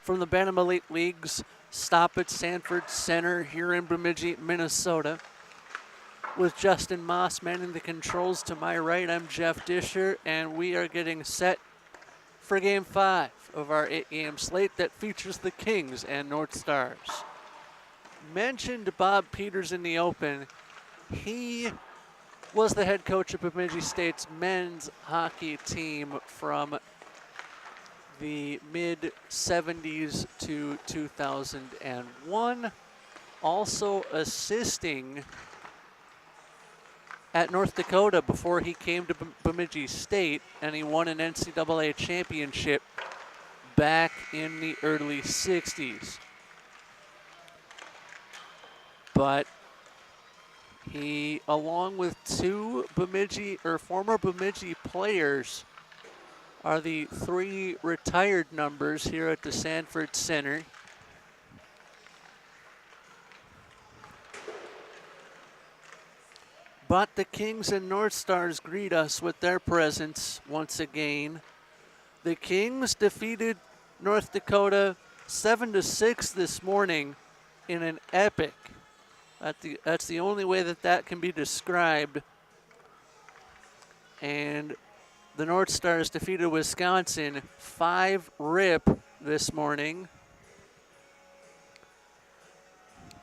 from the Bantam Elite League's stop at Sanford Center here in Bemidji, Minnesota. With Justin Moss manning the controls to my right, I'm Jeff Disher, and we are getting set for Game 5 of our 8-game slate that features the Kings and North Stars. Mentioned Bob Peters in the open. He was the head coach of Bemidji State's men's hockey team from the mid-70s to 2001. Also assisting at North Dakota before he came to Bemidji State, and he won an NCAA championship back in the early 60s. But he, along with two former Bemidji players, are the three retired numbers here at the Sanford Center. But the Kings and North Stars greet us with their presence once again. The Kings defeated North Dakota 7-6 this morning in an epic. That's the only way that can be described. And the North Stars defeated Wisconsin 5-rip this morning.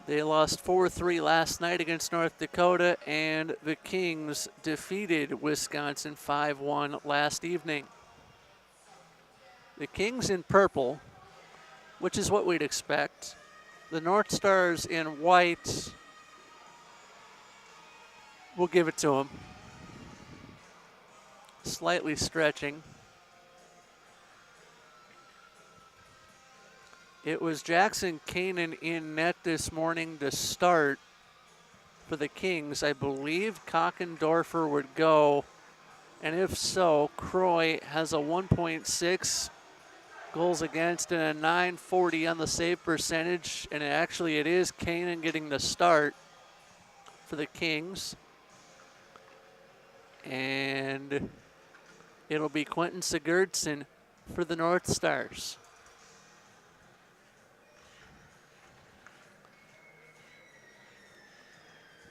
They lost 4-3 last night against North Dakota, and the Kings defeated Wisconsin 5-1 last evening. The Kings in purple, which is what we'd expect. The North Stars in white, we'll give it to them. Slightly stretching. It was Jackson Kanan in net this morning to start for the Kings. I believe Kockendorfer would go, and if so, Croy has a 1.6 goals against and a 940 on the save percentage, and it is Kanan getting the start for the Kings. And it'll be Quentin Sigurdsson for the North Stars.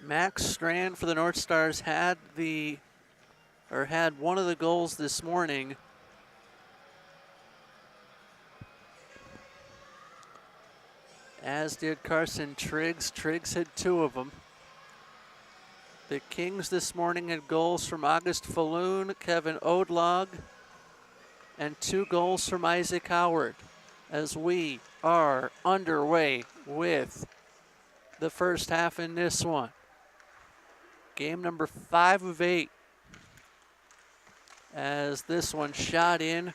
Max Strand for the North Stars had one of the goals this morning. As did Carson Triggs. Triggs had two of them. The Kings this morning had goals from August Falloon, Kevin Odlog, and 2 goals from Isaac Howard, as we are underway with the first half in this one. Game number 5 of 8, as this one shot in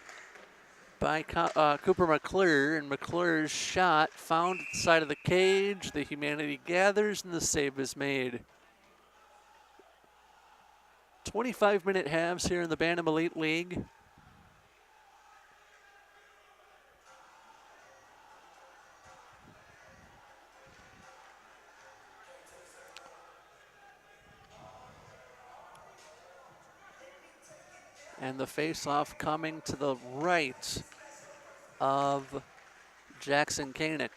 by Cooper McClure, and McClure's shot found at the side of the cage. The humanity gathers, and the save is made. 25-minute halves here in the Bantam Elite League. And the face-off coming to the right of Jackson Kanan.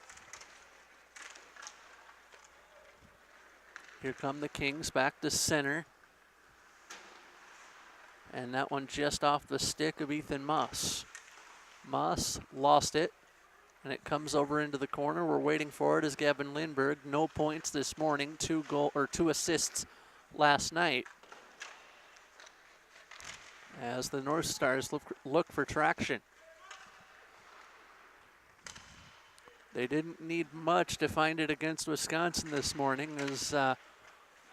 Here come the Kings back to center. And that one just off the stick of Ethan Moss. Moss lost it, and it comes over into the corner. We're waiting for it as Gavin Lindberg. No points this morning, 2 assists last night, as the North Stars look for traction. They didn't need much to find it against Wisconsin this morning, as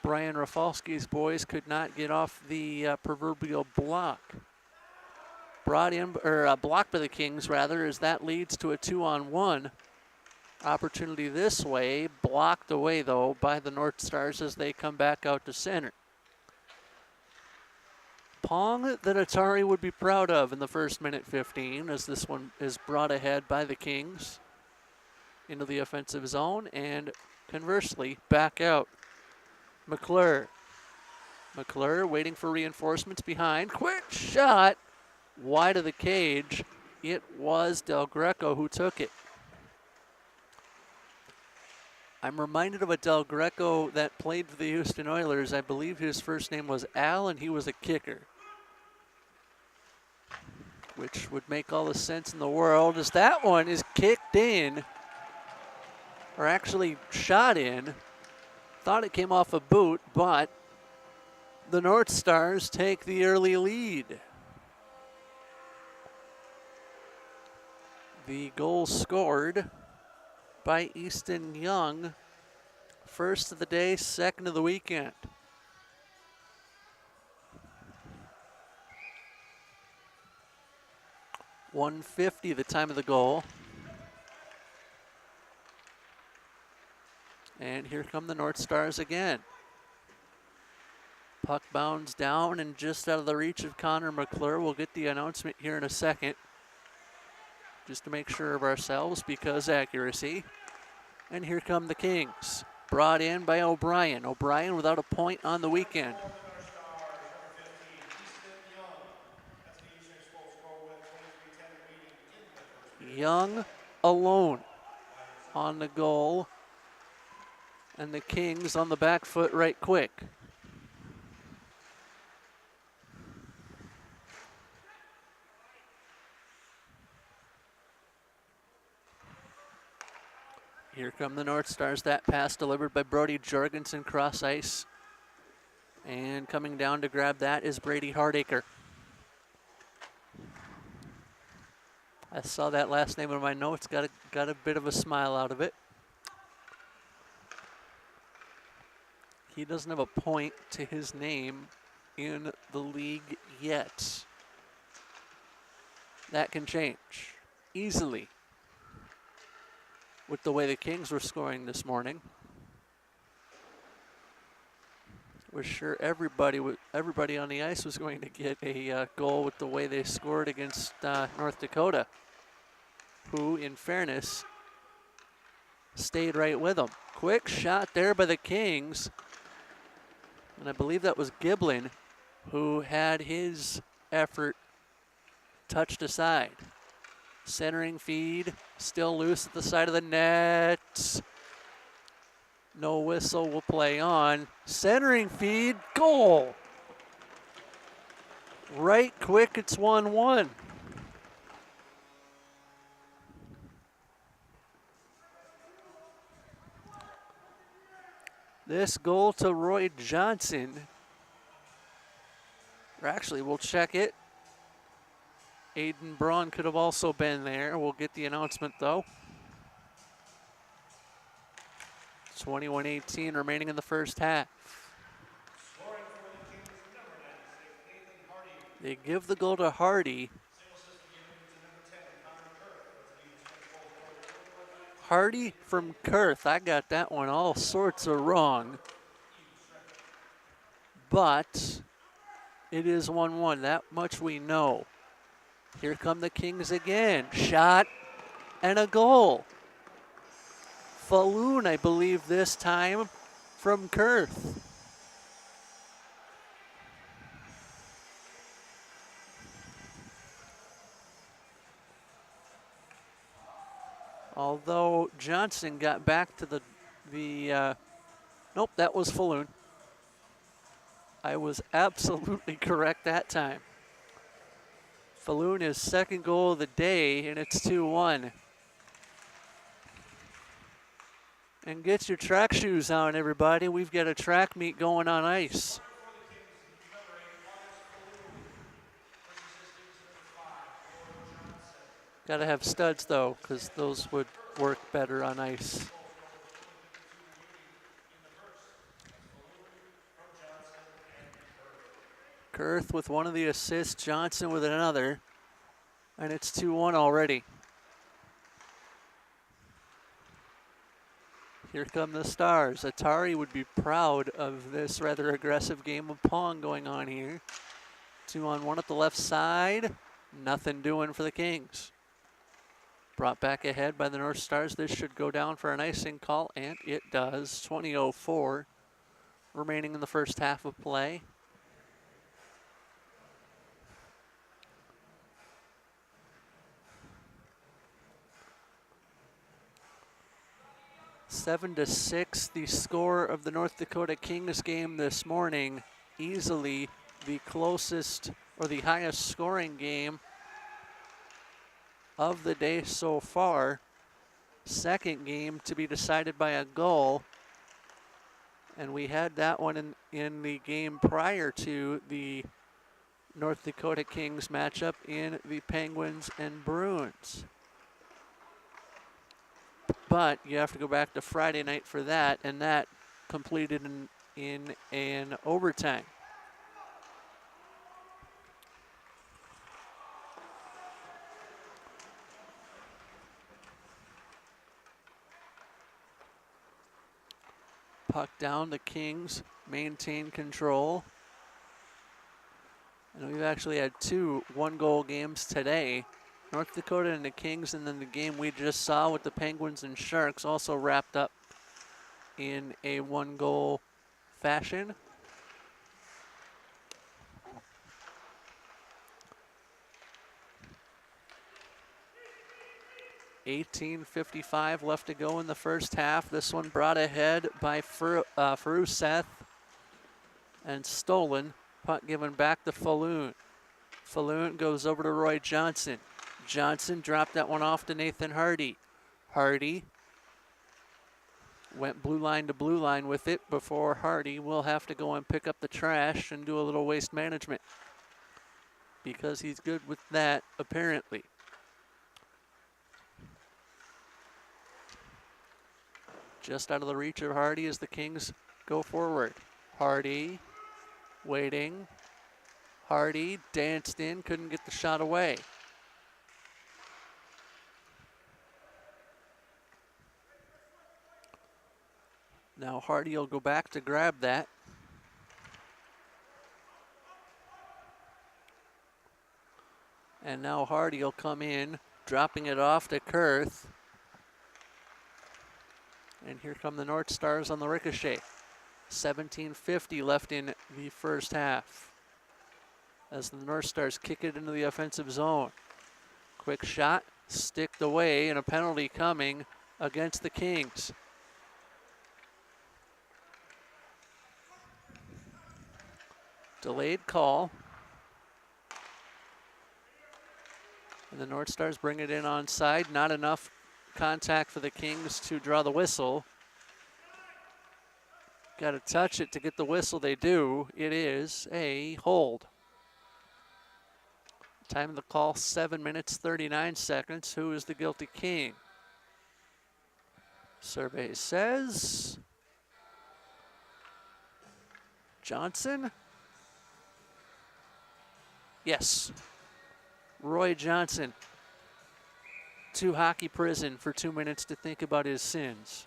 Brian Rafalski's boys could not get off the proverbial block. Blocked by the Kings, rather, as that leads to a 2-on-1 opportunity this way. Blocked away, though, by the North Stars as they come back out to center. Pong that Atari would be proud of in the first minute 15, as this one is brought ahead by the Kings into the offensive zone, and conversely, back out. McClure waiting for reinforcements behind. Quick shot wide of the cage. It was Del Greco who took it. I'm reminded of a Del Greco that played for the Houston Oilers. I believe his first name was Al, and he was a kicker, which would make all the sense in the world, as that one is kicked in, or actually shot in. Thought it came off a boot, but the North Stars take the early lead. The goal scored by Easton Young. First of the day, second of the weekend. .150 the time of the goal. And here come the North Stars again. Puck bounds down and just out of the reach of Connor McClure. We'll get the announcement here in a second, just to make sure of ourselves, because accuracy. And here come the Kings, brought in by O'Brien. O'Brien without a point on the weekend. Young alone on the goal, and the Kings on the back foot right quick. Here come the North Stars. That pass delivered by Brody Jorgensen cross ice. And coming down to grab that is Brady Hardacre. I saw that last name in my notes, got a bit of a smile out of it. He doesn't have a point to his name in the league yet. That can change easily with the way the Kings were scoring this morning. We're sure everybody on the ice was going to get a goal with the way they scored against North Dakota, who, in fairness, stayed right with them. Quick shot there by the Kings, and I believe that was Giblin who had his effort touched aside. Centering feed, still loose at the side of the net. No whistle, will play on. Centering feed, goal. Right quick, it's 1-1. This goal to Roy Johnson. Or actually, we'll check it. Aiden Braun could have also been there. We'll get the announcement though. 21-18 remaining in the first half. They give the goal to Hardy. Hardy from Kurth. I got that one all sorts of wrong. But it is 1-1. That much we know. Here come the Kings again. Shot and a goal. Falloon, I believe, this time from Kurth. Although Johnson got back to the nope, that was Falloon. I was absolutely correct that time. Falloon, his second goal of the day, and it's 2-1. And get your track shoes on, everybody. We've got a track meet going on ice. Got to have studs, though, because those would work better on ice. Kurth with one of the assists, Johnson with another, and it's 2-1 already. Here come the Stars. Atari would be proud of this rather aggressive game of pong going on here. 2-on-1 at the left side. Nothing doing for the Kings. Brought back ahead by the North Stars. This should go down for an icing call, and it does. 20:04 remaining in the first half of play. 7-6, the score of the North Dakota Kings game this morning. Easily the closest or the highest scoring game of the day so far. Second game to be decided by a goal. And we had that one in the game prior to the North Dakota Kings matchup in the Penguins and Bruins. But you have to go back to Friday night for that, and that completed in an overtime. Puck down, the Kings maintain control. And we've actually had two one-goal games today. North Dakota and the Kings, and then the game we just saw with the Penguins and Sharks also wrapped up in a one-goal fashion. $18:55 left to go in the first half. This one brought ahead by Faruseth and stolen. Puck given back to Falloon. Falloon goes over to Roy Johnson. Johnson dropped that one off to Nathan Hardy. Hardy went blue line to blue line with it before Hardy will have to go and pick up the trash and do a little waste management, because he's good with that, apparently. Just out of the reach of Hardy as the Kings go forward. Hardy waiting. Hardy danced in, couldn't get the shot away. Now Hardy will go back to grab that. And now Hardy will come in, dropping it off to Kurth. And here come the North Stars on the ricochet. 17:50 left in the first half, as the North Stars kick it into the offensive zone. Quick shot, sticked away, and a penalty coming against the Kings. Delayed call. And the North Stars bring it in onside. Not enough contact for the Kings to draw the whistle. Got to touch it to get the whistle. They do. It is a hold. Time of the call, 7 minutes, 39 seconds. Who is the guilty King? Survey says Johnson. Yes. Roy Johnson to hockey prison for 2 minutes to think about his sins.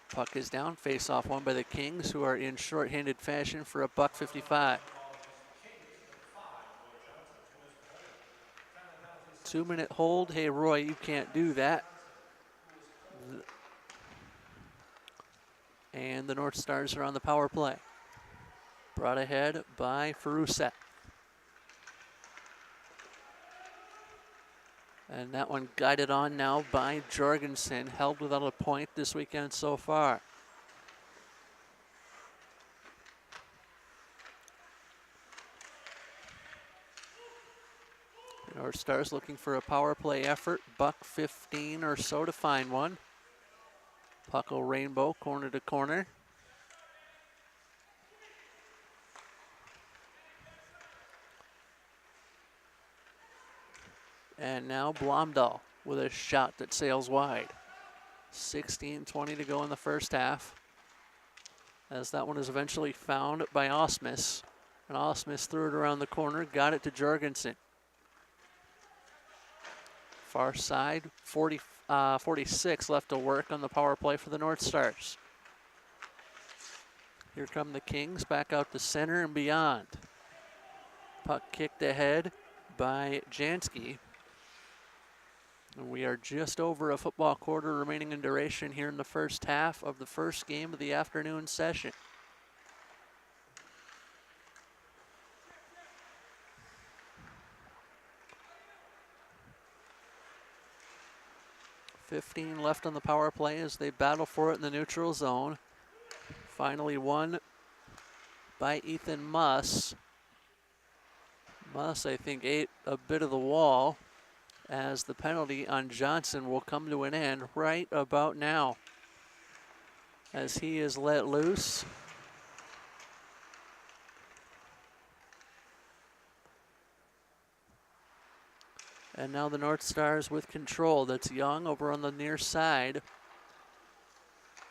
Puck is down, face-off won by the Kings, who are in short-handed fashion for a $1.55. 2 minute hold. Hey, Roy, you can't do that. And the North Stars are on the power play. Brought ahead by Faruseth. And that one guided on now by Jorgensen, held without a point this weekend so far. North Stars looking for a power play effort. $1.15 or so to find one. Puck will rainbow corner to corner. And now Blomdahl with a shot that sails wide. 16:20 to go in the first half, as that one is eventually found by Osmus. And Osmus threw it around the corner, got it to Jorgensen. Far side, 46 left to work on the power play for the North Stars. Here come the Kings back out to center and beyond. Puck kicked ahead by Jansky. And we are just over a football quarter remaining in duration here in the first half of the first game of the afternoon session. 15 left on the power play as they battle for it in the neutral zone. Finally won by Ethan Muss. Muss, I think, ate a bit of the wall as the penalty on Johnson will come to an end right about now as he is let loose. And now the North Stars with control. That's Young over on the near side.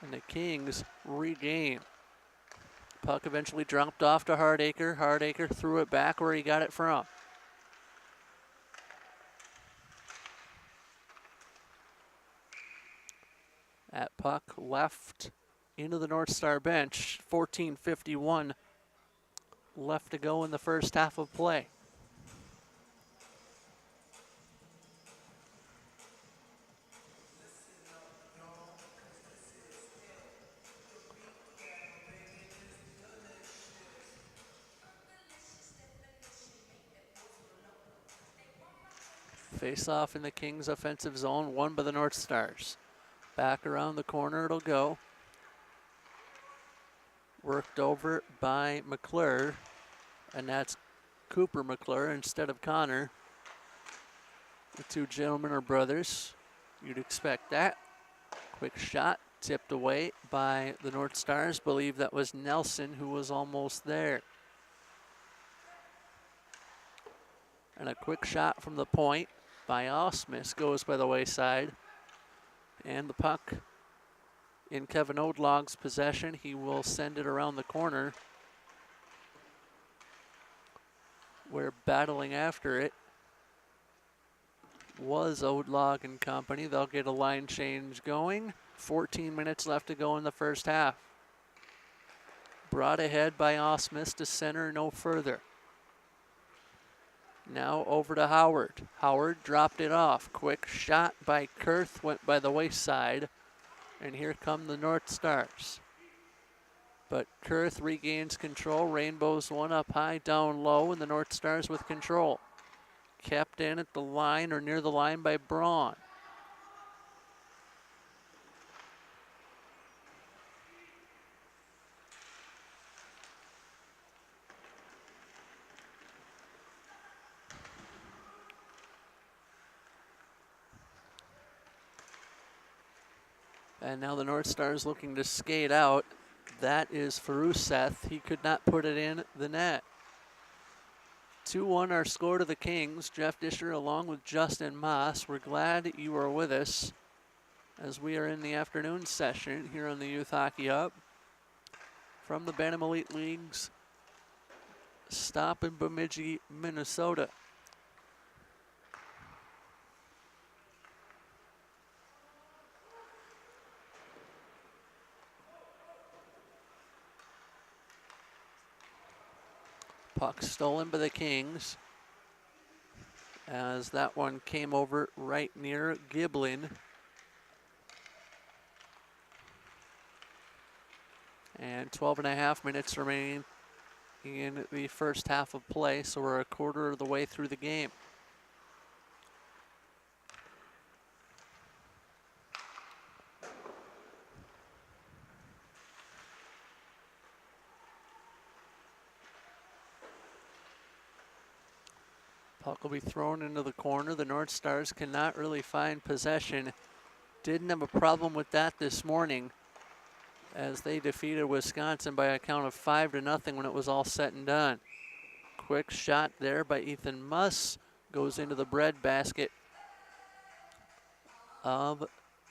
And the Kings regain. Puck eventually dropped off to Hardacre. Hardacre threw it back where he got it from. That puck left into the North Star bench. 14:51 left to go in the first half of play. Face off in the Kings offensive zone, won by the North Stars. Back around the corner it'll go. Worked over by McClure, and that's Cooper McClure instead of Connor. The two gentlemen are brothers. You'd expect that. Quick shot, tipped away by the North Stars. Believe that was Nelson who was almost there. And a quick shot from the point by Osmus goes by the wayside. And the puck in Kevin Odlog's possession. He will send it around the corner. We're battling after it. Was Odlog and company. They'll get a line change going. 14 minutes left to go in the first half. Brought ahead by Osmus to center no further. Now over to Howard. Howard dropped it off. Quick shot by Kurth, went by the wayside. And here come the North Stars. But Kurth regains control. Rainbows one up high, down low, and the North Stars with control. Kept in at the line or near the line by Braun. And now the North Stars looking to skate out. That is Faruseth. He could not put it in the net. 2-1 our score to the Kings. Jeff Disher along with Justin Moss. We're glad you are with us as we are in the afternoon session here on the Youth Hockey Hub. From the Bantam Elite League's stop in Bemidji, Minnesota. Puck stolen by the Kings as that one came over right near Giblin. And 12.5 minutes remaining in the first half of play, so we're a quarter of the way through the game. Puck will be thrown into the corner. The North Stars cannot really find possession. Didn't have a problem with that this morning as they defeated Wisconsin by a count of 5-0 when it was all said and done. Quick shot there by Ethan Muss. Goes into the breadbasket of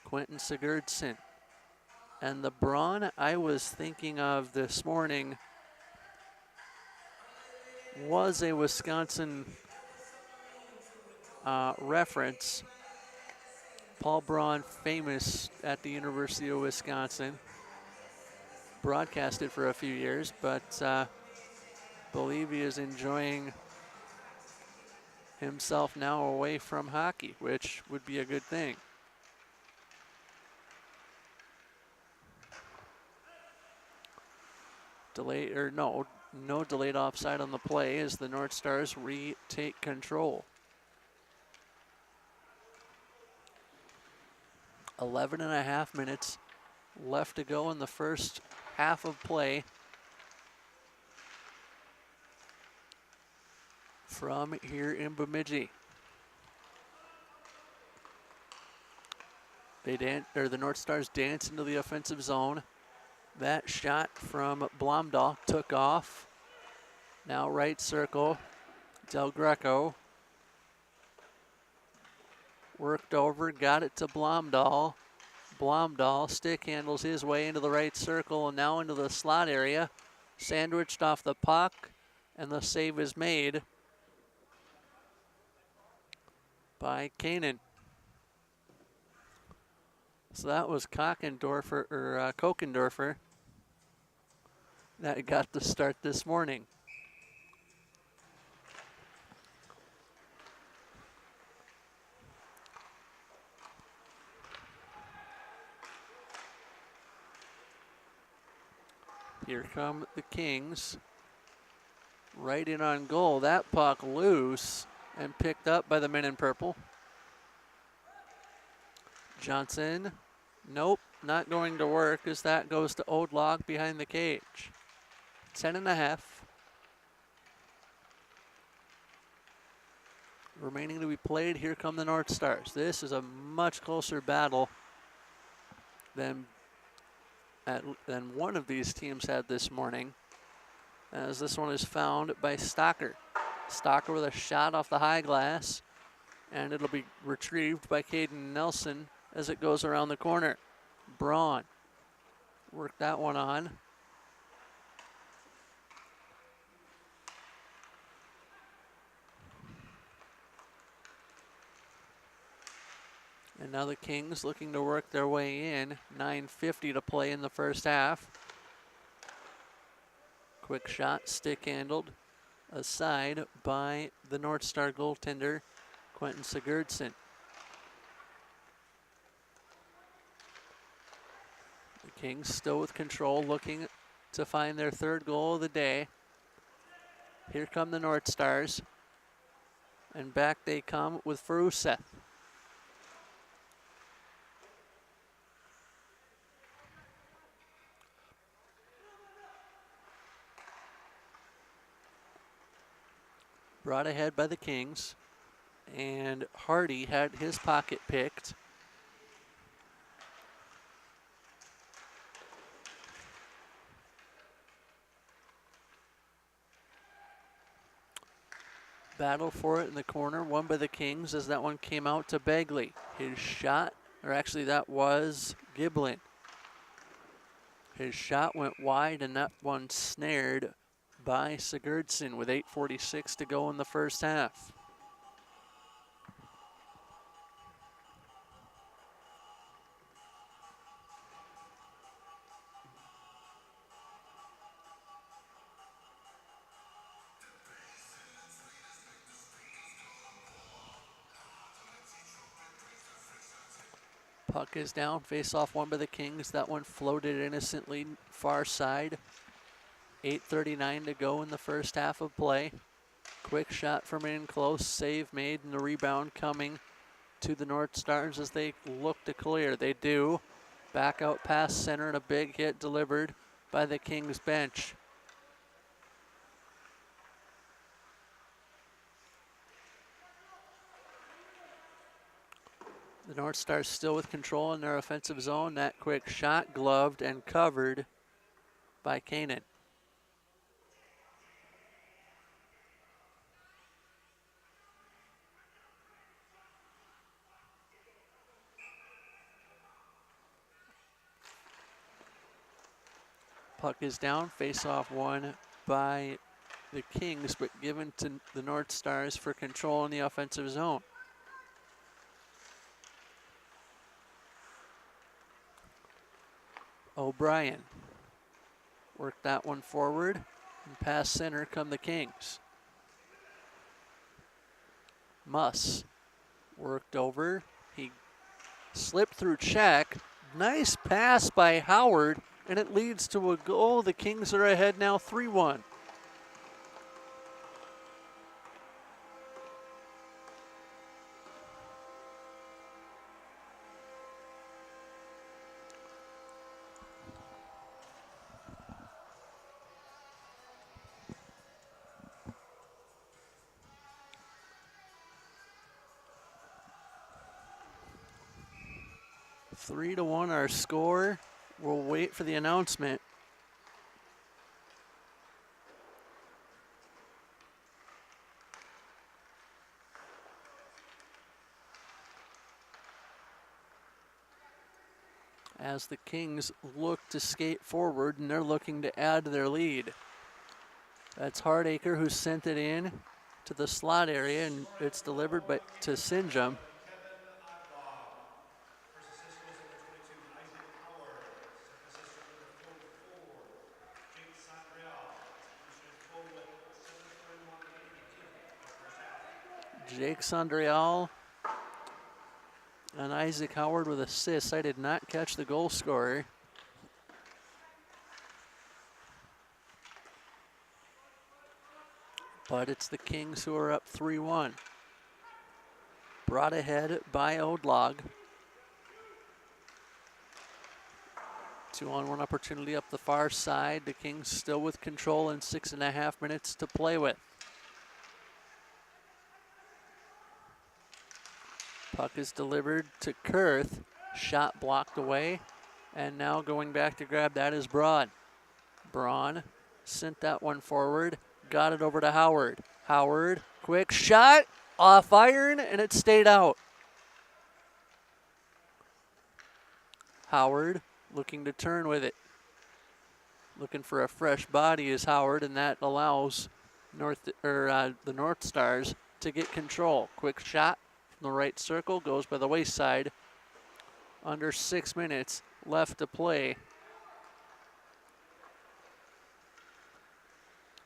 Quentin Sigurdsson. And the brawn I was thinking of this morning was a Wisconsin reference. Paul Braun, famous at the University of Wisconsin. Broadcasted for a few years, but believe he is enjoying himself now away from hockey, which would be a good thing. No delayed offside on the play as the North Stars retake control. 11 and a half minutes left to go in the first half of play from here in Bemidji. The North Stars dance into the offensive zone. That shot from Blomdahl took off. Now right circle, Del Greco. Worked over, got it to Blomdahl. Blomdahl stick handles his way into the right circle and now into the slot area. Sandwiched off the puck, and the save is made by Kanan. So that was Kokendorfer that got the start this morning. Here come the Kings. Right in on goal. That puck loose and picked up by the men in purple. Johnson, nope, not going to work as that goes to Odlog behind the cage. 10 and a half. Remaining to be played. Here come the North Stars. This is a much closer battle than one of these teams had this morning, as this one is found by Stocker. Stocker with a shot off the high glass, and it'll be retrieved by Caden Nelson as it goes around the corner. Braun worked that one on. And now the Kings looking to work their way in. 9:50 to play in the first half. Quick shot, stick handled aside by the North Star goaltender, Quentin Sigurdsson. The Kings still with control, looking to find their third goal of the day. Here come the North Stars. And back they come with Feruseth. Brought ahead by the Kings, and Hardy had his pocket picked. Battle for it in the corner, won by the Kings as that one came out to Begley. His shot, or actually that was Giblin. His shot went wide and that one snared by Sigurdsson with 8:46 to go in the first half. Puck is down, face-off won by the Kings. That one floated innocently far side. 8:39 to go in the first half of play. Quick shot from in close, save made, and the rebound coming to the North Stars as they look to clear. They do. Back out past center and a big hit delivered by the Kings bench. The North Stars still with control in their offensive zone. That quick shot gloved and covered by Kanan. Puck is down, face-off won by the Kings, but given to the North Stars for control in the offensive zone. O'Brien worked that one forward, and past center come the Kings. Muss worked over, he slipped through check, nice pass by Howard, and it leads to a goal. The Kings are ahead now 3-1. 3-1 our score. We'll wait for the announcement. As the Kings look to skate forward, and they're looking to add to their lead. That's Hardacre who sent it in to the slot area, and it's delivered to Sinjum. Jake Sondreal and Isaac Howard with assists. I did not catch the goal scorer. But it's the Kings who are up 3-1. Brought ahead by Odlog. 2-on-1 opportunity up the far side. The Kings still with control and 6.5 minutes to play with. Puck is delivered to Kurth. Shot blocked away. And now going back to grab that is Braun. Braun sent that one forward. Got it over to Howard. Howard, quick shot, off iron, and it stayed out. Howard looking to turn with it. Looking for a fresh body is Howard, and that allows the North Stars to get control. Quick shot from the right circle, goes by the wayside. Under 6 minutes left to play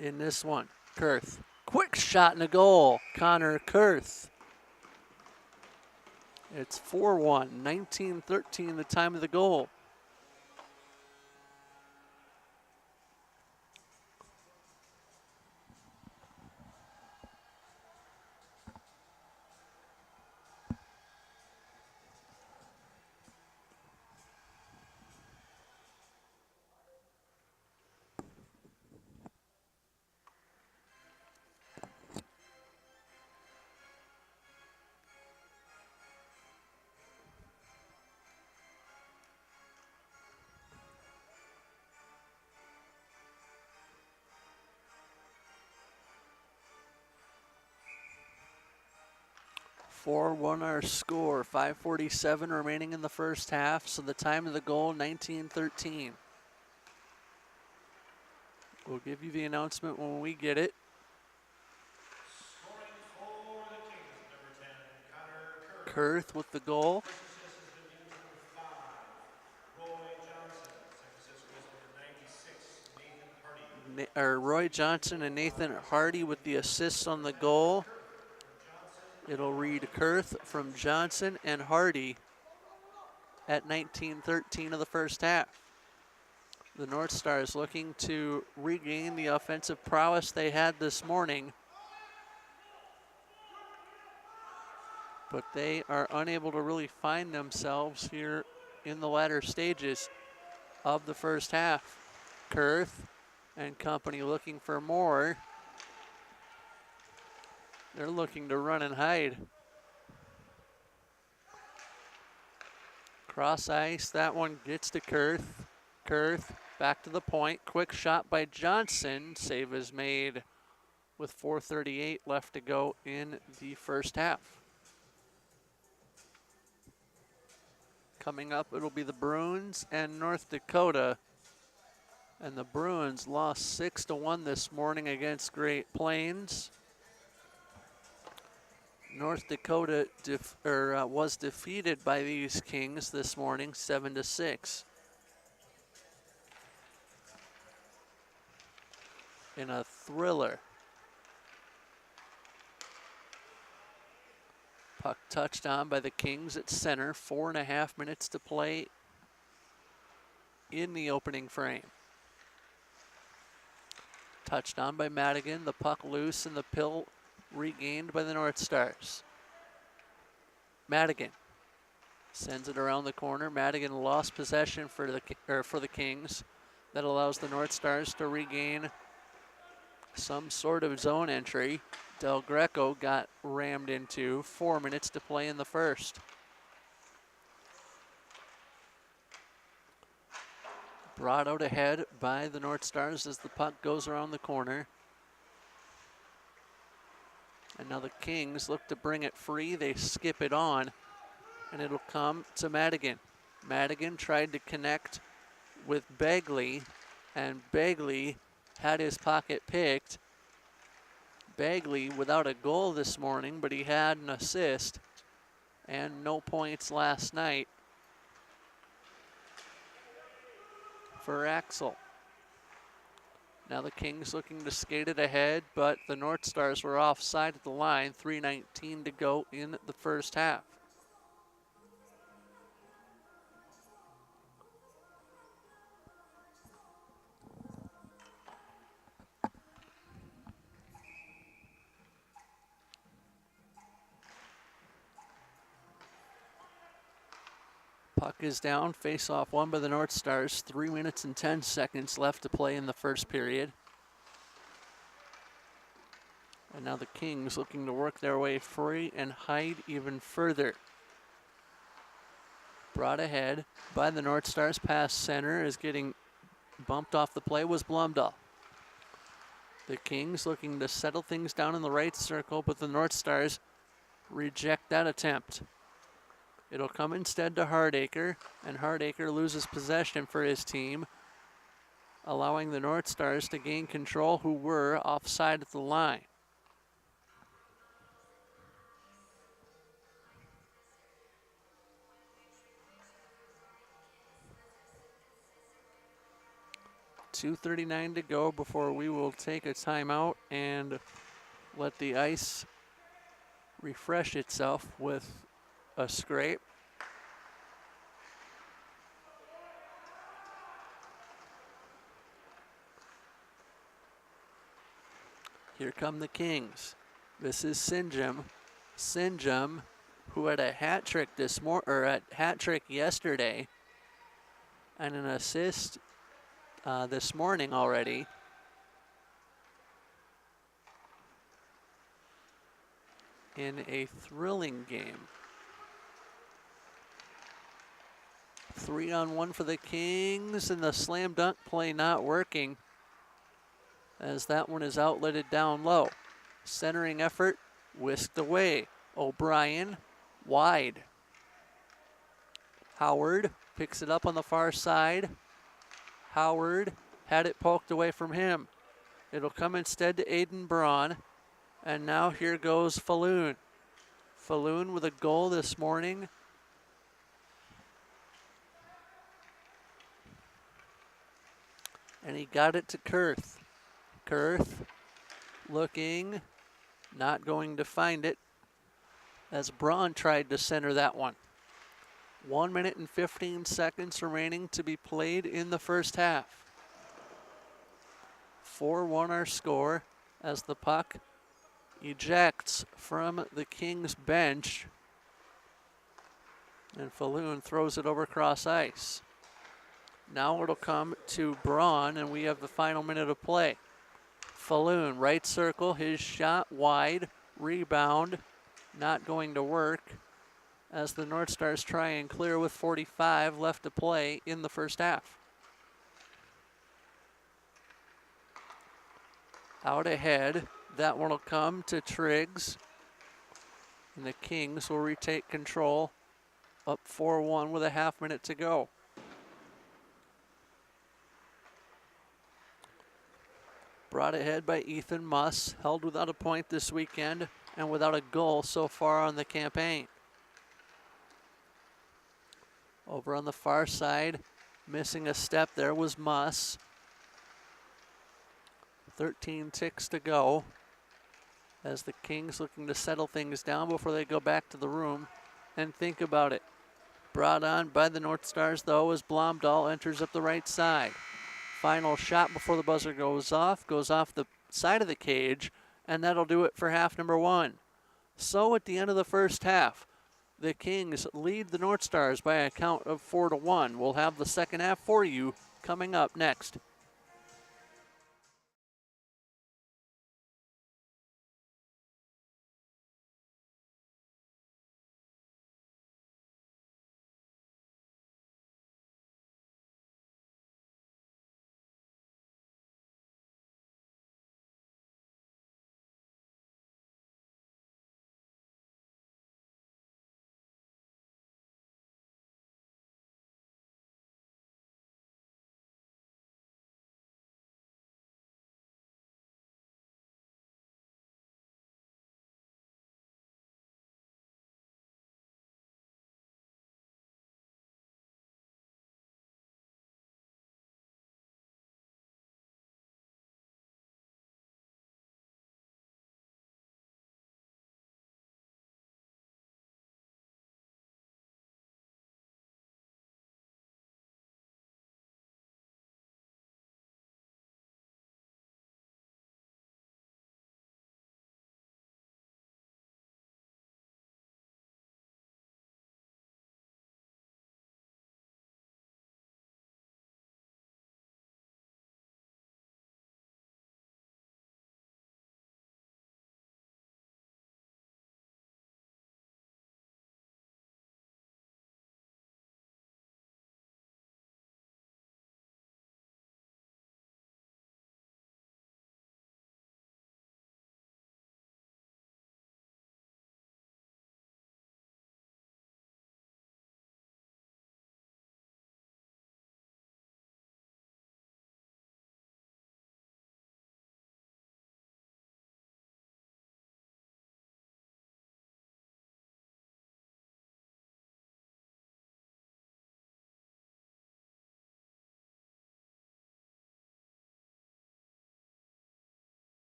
in this one. Kurth, quick shot and a goal. Connor Kurth. It's 4-1, 19-13 the time of the goal. Our score, 5:47 remaining in the first half, so the time of the goal, 19-13. We'll give you the announcement when we get it. Kurth with the goal. Roy Johnson and Nathan Hardy with the assists on the goal. It'll read Kurth from Johnson and Hardy at 19-13 of the first half. The North Stars looking to regain the offensive prowess they had this morning, but they are unable to really find themselves here in the latter stages of the first half. Kurth and company looking for more. They're looking to run and hide. Cross ice, that one gets to Kurth. Kurth back to the point. Quick shot by Johnson. Save is made with 4:38 left to go in the first half. Coming up, it'll be the Bruins and North Dakota. And the Bruins lost 6-1 this morning against Great Plains. North Dakota was defeated by these Kings this morning, 7-6. In a thriller. Puck touched on by the Kings at center. 4.5 minutes to play in the opening frame. Touched on by Madigan. The puck loose and the pill regained by the North Stars. Madigan sends it around the corner. Madigan lost possession for the Kings. That allows the North Stars to regain some sort of zone entry. Del Greco got rammed into. 4 minutes to play in the first. Brought out ahead by the North Stars as the puck goes around the corner. And now the Kings look to bring it free. They skip it on, and it'll come to Madigan. Madigan tried to connect with Begley, and Begley had his pocket picked. Begley without a goal this morning, but he had an assist and no points last night for Axel. Now the Kings looking to skate it ahead, but the North Stars were offside at the line. 3:19 to go in the first half. Puck is down, face-off won by the North Stars. 3 minutes and 10 seconds left to play in the first period. And now the Kings looking to work their way free and hide even further. Brought ahead by the North Stars. Pass center is getting bumped off the play was Blumdahl. The Kings looking to settle things down in the right circle, but the North Stars reject that attempt. It'll come instead to Hardacre, and Hardacre loses possession for his team, allowing the North Stars to gain control, who were offside at the line. .239 to go before we will take a timeout and let the ice refresh itself with a scrape. Here come the Kings. This is Sinjum. Sinjum, who had a hat trick yesterday, and an assist this morning already. In a thrilling game. 3-on-1 for the Kings, and the slam dunk play not working, as that one is outletted down low. Centering effort whisked away. O'Brien wide. Howard picks it up on the far side. Howard had it poked away from him. It'll come instead to Aiden Braun. And now here goes Falloon. Falloon with a goal this morning. And he got it to Kurth. Kurth looking, not going to find it, as Braun tried to center that one. 1 minute and 15 seconds remaining to be played in the first half. 4-1 our score as the puck ejects from the Kings bench, and Falloon throws it over cross ice. Now it'll come to Braun, and we have the final minute of play. Falloon, right circle, his shot wide, rebound, not going to work, as the North Stars try and clear with 45 left to play in the first half. Out ahead, that one will come to Triggs, and the Kings will retake control, up 4-1 with a half minute to go. Brought ahead by Ethan Muss, held without a point this weekend and without a goal so far on the campaign. Over on the far side, missing a step there was Muss. 13 ticks to go as the Kings looking to settle things down before they go back to the room and think about it. Brought on by the North Stars though as Blomdahl enters up the right side. Final shot before the buzzer goes off the side of the cage, and that'll do it for half number one. So at the end of the first half, the Kings lead the North Stars by a count of 4-1. We'll have the second half for you coming up next.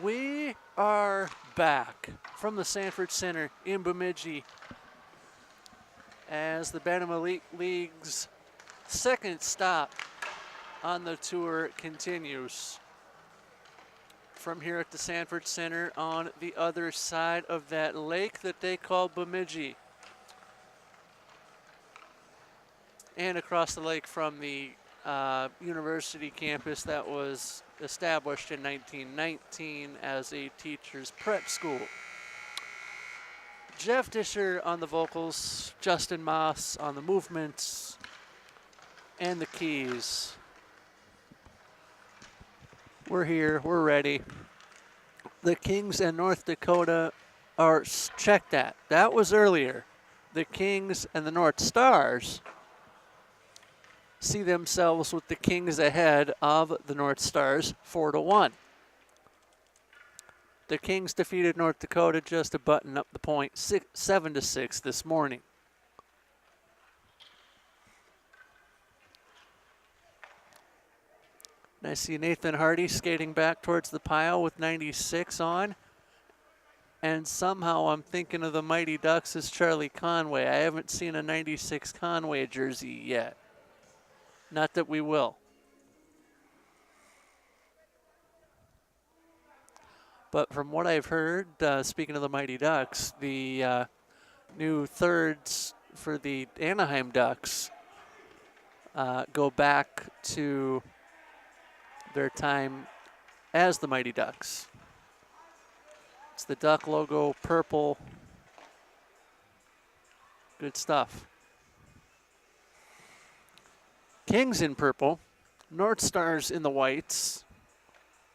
We are back from the Sanford Center in Bemidji as the Bantam Elite League's second stop on the tour continues. From here at the Sanford Center on the other side of that lake that they call Bemidji. And across the lake from the university campus that was established in 1919 as a teacher's prep school. Jeff Disher on the vocals, Justin Moss on the movements and the keys. We're here, we're ready. The Kings and North Dakota are, check that, that was earlier. The Kings and the North Stars see themselves with the Kings ahead of the North Stars 4-1. The Kings defeated North Dakota just to button up the point 7-6 this morning. And I see Nathan Hardy skating back towards the pile with 96 on. And somehow I'm thinking of the Mighty Ducks as Charlie Conway. I haven't seen a 96 Conway jersey yet. Not that we will. But from what I've heard, speaking of the Mighty Ducks, the new thirds for the Anaheim Ducks go back to their time as the Mighty Ducks. It's the Duck logo, purple. Good stuff. Kings in purple, North Stars in the whites,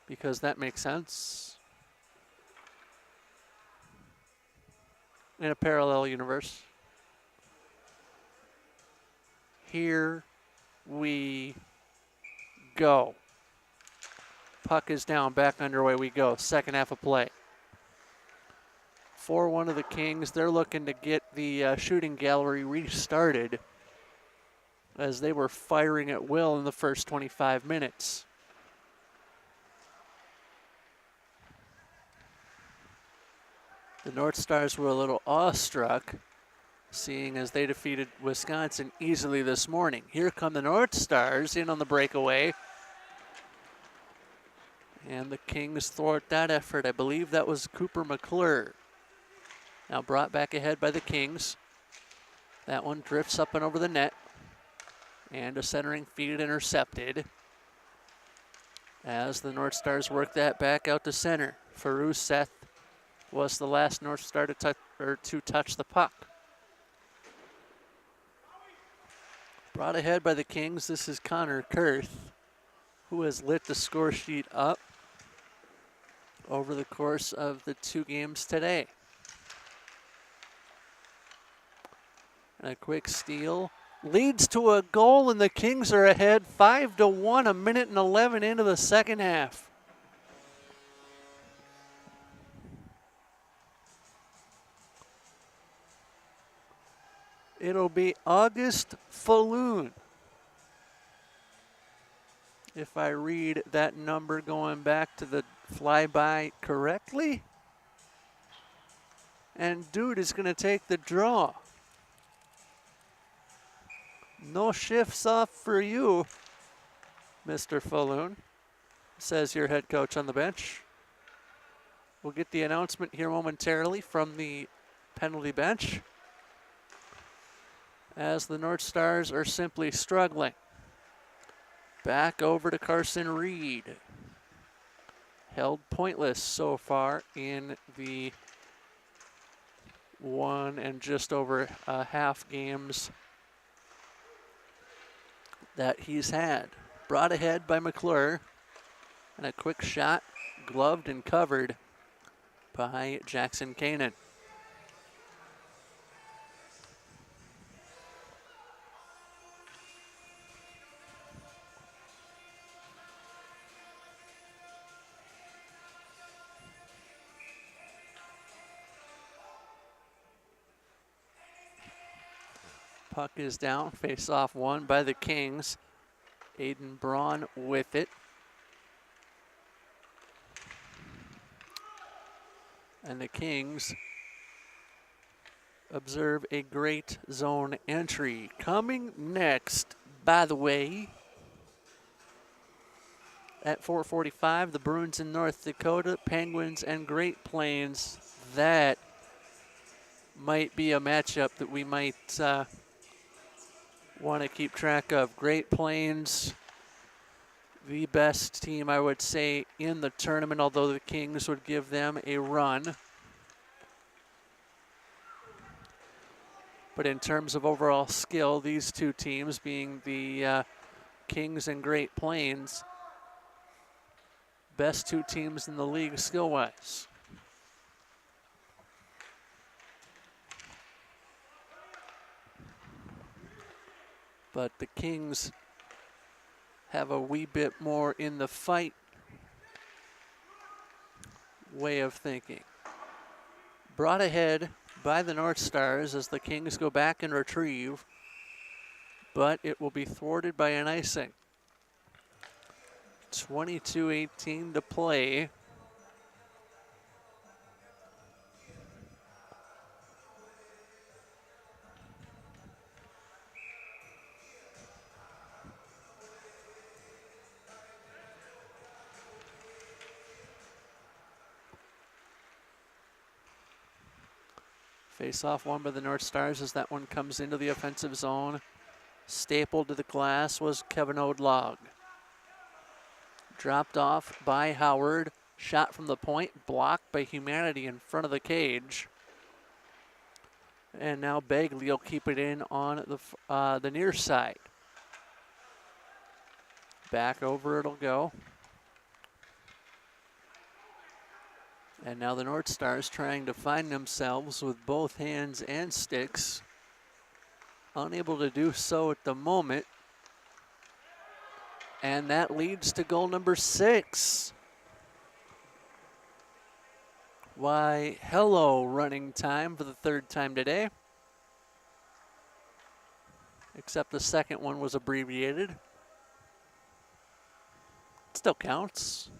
because that makes sense. In a parallel universe. Here we go. Puck is down, back underway we go. Second half of play. 4-1 of the Kings. They're looking to get the shooting gallery restarted as they were firing at will in the first 25 minutes. The North Stars were a little awestruck, seeing as they defeated Wisconsin easily this morning. Here come the North Stars in on the breakaway. And the Kings thwart that effort. I believe that was Cooper McClure. Now brought back ahead by the Kings. That one drifts up and over the net. And a centering feed intercepted. As the North Stars work that back out to center. Farouz Seth was the last North Star to touch the puck. Brought ahead by the Kings, this is Connor Kurth, who has lit the score sheet up over the course of the two games today. And a quick steal leads to a goal, and the Kings are ahead 5-1, a minute and 11 into the second half. It'll be August Falloon, if I read that number going back to the flyby correctly. And dude is going to take the draw. No shifts off for you, Mr. Falloon, says your head coach on the bench. We'll get the announcement here momentarily from the penalty bench, as the North Stars are simply struggling. Back over to Carson Reed. Held pointless so far in the one and just over half games that he's had. Brought ahead by McClure, and a quick shot, gloved and covered by Jackson Kanan. Puck is down, face-off won by the Kings. Aiden Braun with it. And the Kings observe a great zone entry. Coming next, by the way, at 4:45, the Bruins in North Dakota, Penguins and Great Plains. That might be a matchup that we might want to keep track of. Great Plains, the best team, I would say, in the tournament, although the Kings would give them a run. But in terms of overall skill, these two teams, being the Kings and Great Plains, best two teams in the league skill-wise. But the Kings have a wee bit more in the fight way of thinking. Brought ahead by the North Stars as the Kings go back and retrieve, but it will be thwarted by an icing. 22:18 to play. Face-off won by the North Stars as that one comes into the offensive zone. Stapled to the glass was Kevin Odlog. Dropped off by Howard. Shot from the point, blocked by Humanity in front of the cage. And now Begley will keep it in on the near side. Back over it'll go. And now the North Stars trying to find themselves with both hands and sticks. Unable to do so at the moment. And that leads to goal number 6. Why, hello, running time for the third time today. Except the second one was abbreviated. Still counts.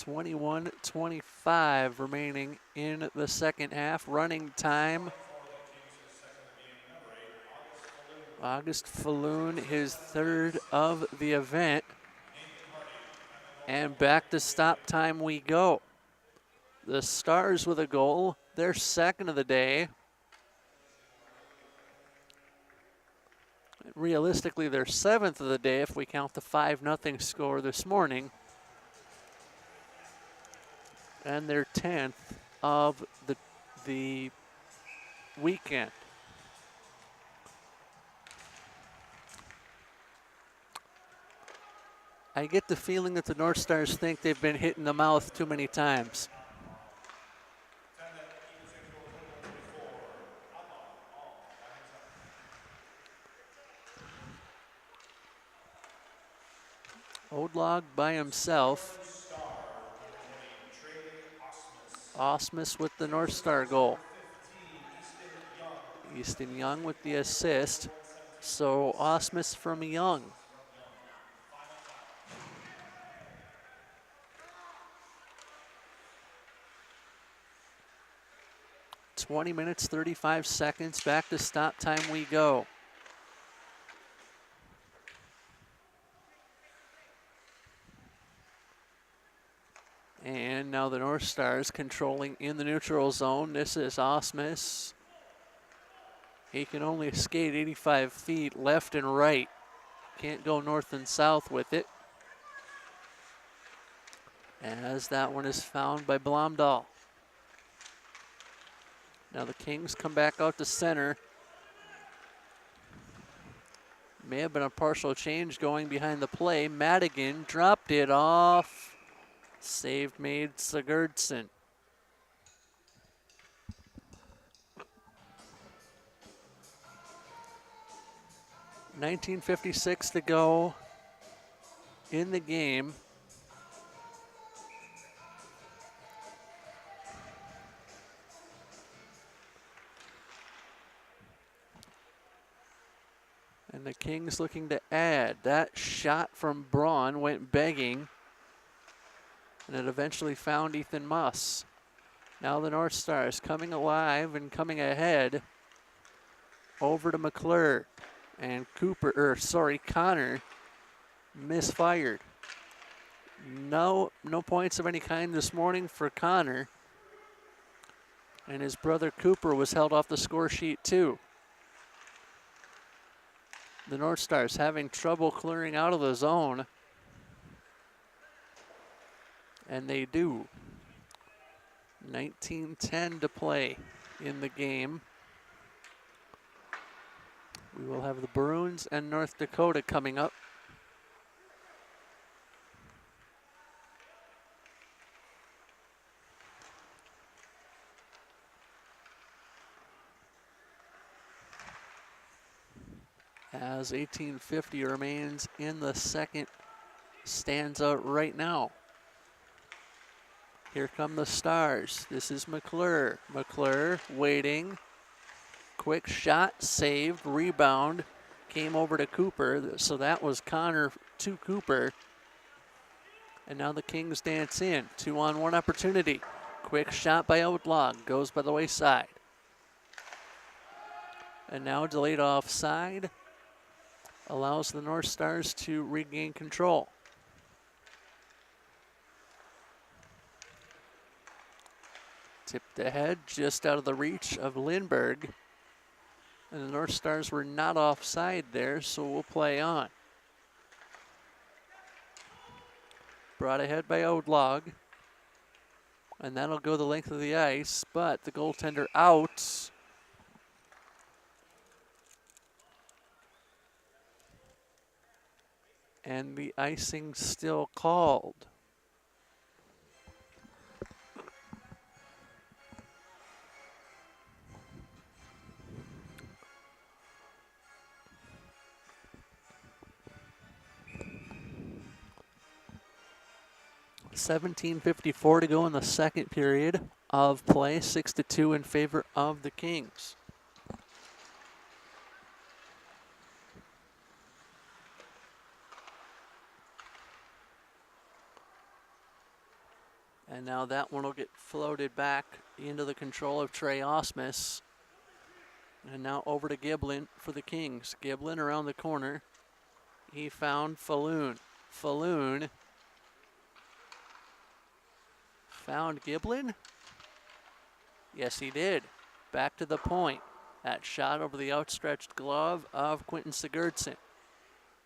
.25 remaining in the second half. Running time. August Falloon, his third of the event. And back to stop time we go. The Stars with a goal, their second of the day. Realistically, their 7th of the day if we count the 5-0 score this morning. And their 10th of the weekend. I get the feeling that the North Stars think they've been hit in the mouth too many times. Odlog by himself. Osmus with the North Star goal. Easton Young with the assist. So Osmus from Young. .20 minutes, 35 seconds. Back to stop time we go. And now the North Stars controlling in the neutral zone. This is Osmus. He can only skate 85 feet left and right. Can't go north and south with it. As that one is found by Blomdahl. Now the Kings come back out to center. May have been a partial change going behind the play. Madigan dropped it off. Saved made Sigurdsson. .1956 to go in the game. And the Kings looking to add. That shot from Braun went begging, and it eventually found Ethan Muss. Now the North Stars coming alive and coming ahead. Over to McClure, and Connor misfired. No points of any kind this morning for Connor. And his brother Cooper was held off the score sheet too. The North Stars having trouble clearing out of the zone. And they do. 19:10 to play in the game. We will have the Bruins and North Dakota coming up. As 18:50 remains in the second, stands out right now. Here come the Stars. This is McClure. McClure waiting. Quick shot, saved, rebound. Came over to Cooper, so that was Connor to Cooper. And now the Kings dance in. 2-on-1 opportunity. Quick shot by Outlaw, goes by the wayside. And now delayed offside allows the North Stars to regain control. Tipped ahead, just out of the reach of Lindbergh. And the North Stars were not offside there, so we'll play on. Brought ahead by Odlog. And that'll go the length of the ice, but the goaltender out. And the icing still called. $17:54 to go in the second period of play. 6-2 in favor of the Kings. And now that one will get floated back into the control of Trey Osmus. And now over to Giblin for the Kings. Giblin around the corner. He found Falloon. Falloon found Giblin? Yes, he did. Back to the point. That shot over the outstretched glove of Quentin Sigurdsson.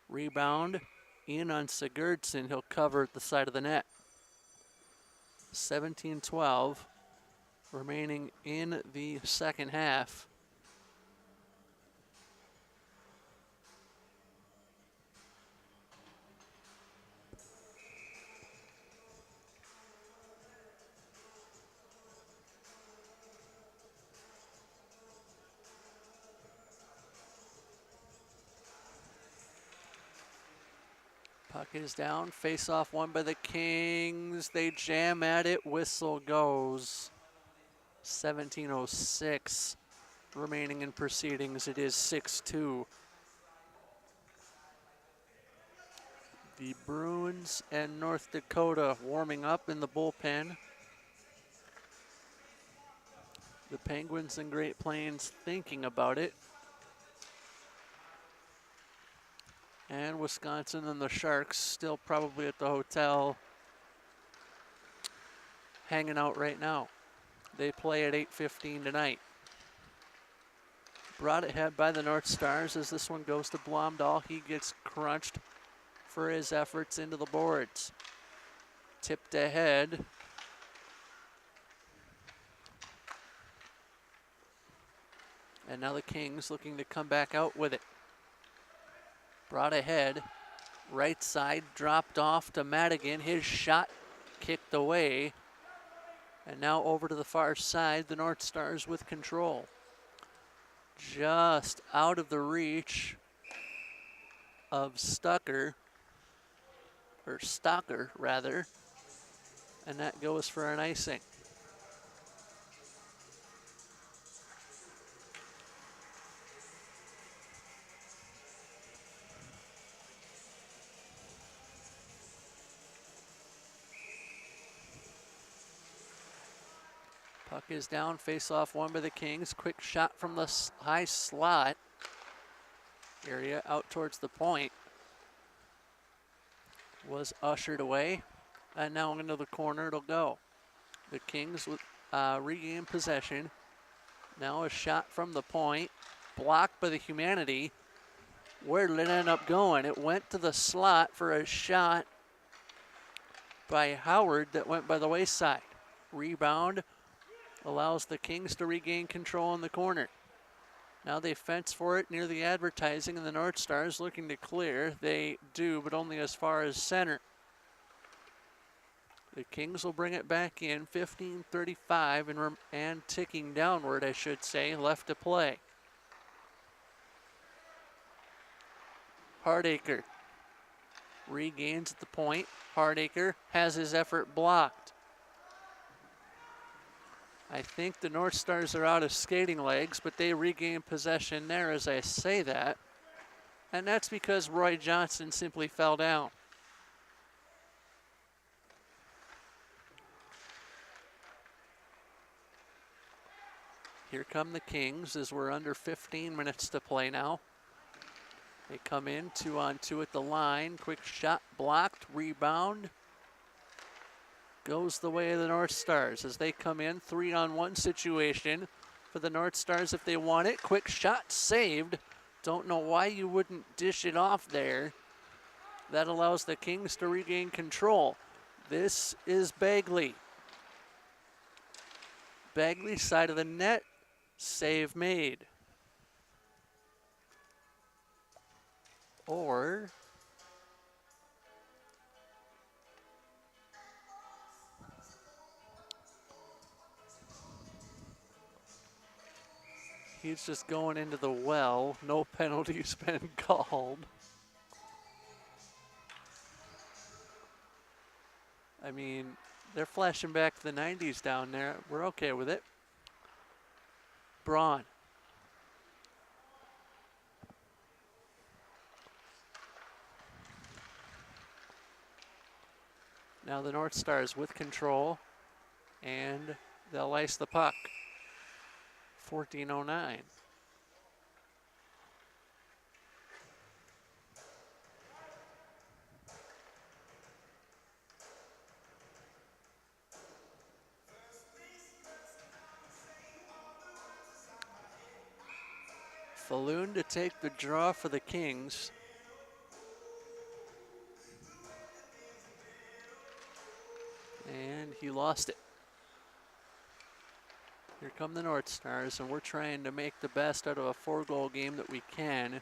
Rebound in on Sigurdsson. He'll cover at the side of the net. 17-12 remaining in the second half. Puck is down, face-off won by the Kings. They jam at it, whistle goes. 17:06 remaining in proceedings. It is 6-2. The Bruins and North Dakota warming up in the bullpen. The Penguins and Great Plains thinking about it. And Wisconsin and the Sharks still probably at the hotel hanging out right now. They play at 8:15 tonight. Brought ahead by the North Stars as this one goes to Blomdahl. He gets crunched for his efforts into the boards. Tipped ahead. And now the Kings looking to come back out with it. Brought ahead, right side, dropped off to Madigan. His shot kicked away. And now over to the far side, the North Stars with control. Just out of the reach of Stocker rather. And that goes for an icing. Puck is down, face off one by the Kings. Quick shot from the high slot area out towards the point. Was ushered away, and now into the corner it'll go. The Kings regain possession. Now a shot from the point, blocked by the Humanity. Where did it end up going? It went to the slot for a shot by Howard that went by the wayside. Rebound allows the Kings to regain control in the corner. Now they fence for it near the advertising, and the North Stars looking to clear. They do, but only as far as center. The Kings will bring it back in, 15:35 and ticking downward, I should say, left to play. Hardacre regains at the point. Hardacre has his effort blocked. I think the North Stars are out of skating legs, but they regain possession there as I say that. And that's because Roy Johnson simply fell down. Here come the Kings as we're under 15 minutes to play now. They come in 2-on-2 at the line. Quick shot blocked, rebound. Goes the way of the North Stars as they come in, 3-on-1 situation for the North Stars if they want it. Quick shot saved. Don't know why you wouldn't dish it off there. That allows the Kings to regain control. This is Bagley. Bagley side of the net, save made. Or he's just going into the well. No penalty's been called. I mean, they're flashing back to the 90s down there. We're okay with it. Braun. Now the North Stars with control, and they'll ice the puck. 14:09. Falloon to take the draw for the Kings. And he lost it. Here come the North Stars, and we're trying to make the best out of a 4-goal game that we can.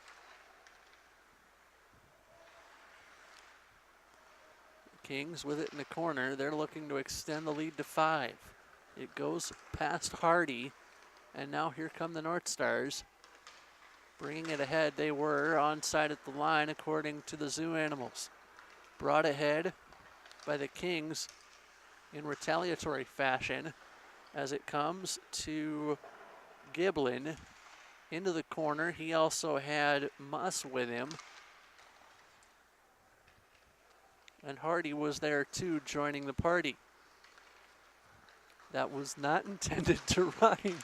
Kings with it in the corner. They're looking to extend the lead to 5. It goes past Hardy, and now here come the North Stars. Bringing it ahead, they were onside at the line according to the Zoo Animals. Brought ahead by the Kings in retaliatory fashion as it comes to Giblin into the corner. He also had Muss with him. And Hardy was there too, joining the party. That was not intended to rhyme.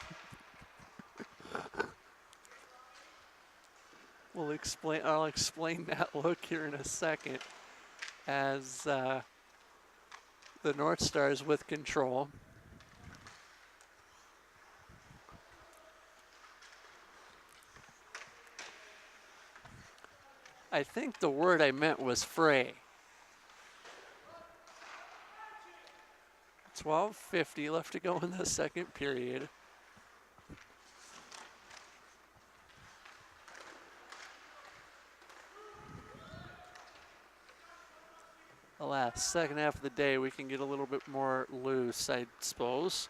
I'll explain that look here in a second as the North Stars with control. I think the word I meant was fray. 12:50 left to go in the second period. Alas, second half of the day, we can get a little bit more loose, I suppose.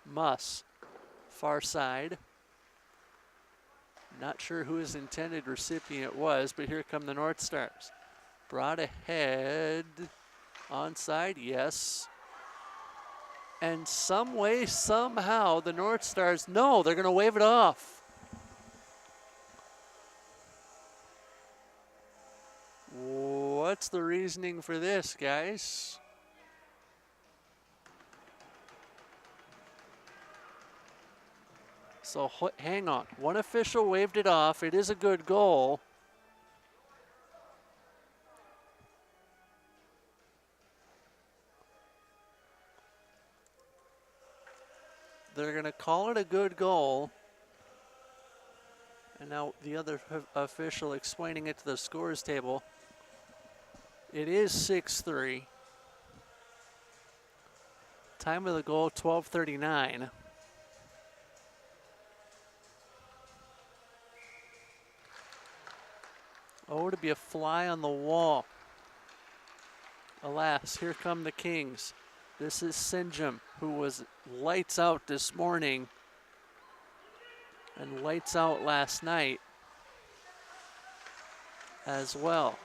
Muss, far side. Not sure who his intended recipient was, but here come the North Stars. Brought ahead, onside, yes. And some way, somehow, the North Stars, no, they're going to wave it off. What's the reasoning for this, guys? So hang on. One official waved it off. It is a good goal. They're going to call it a good goal. And now the other official explaining it to the scores table. It is 6-3. Time of the goal, 12:39. Oh, to be a fly on the wall. Alas, here come the Kings. This is Sinjum, who was lights out this morning and lights out last night as well.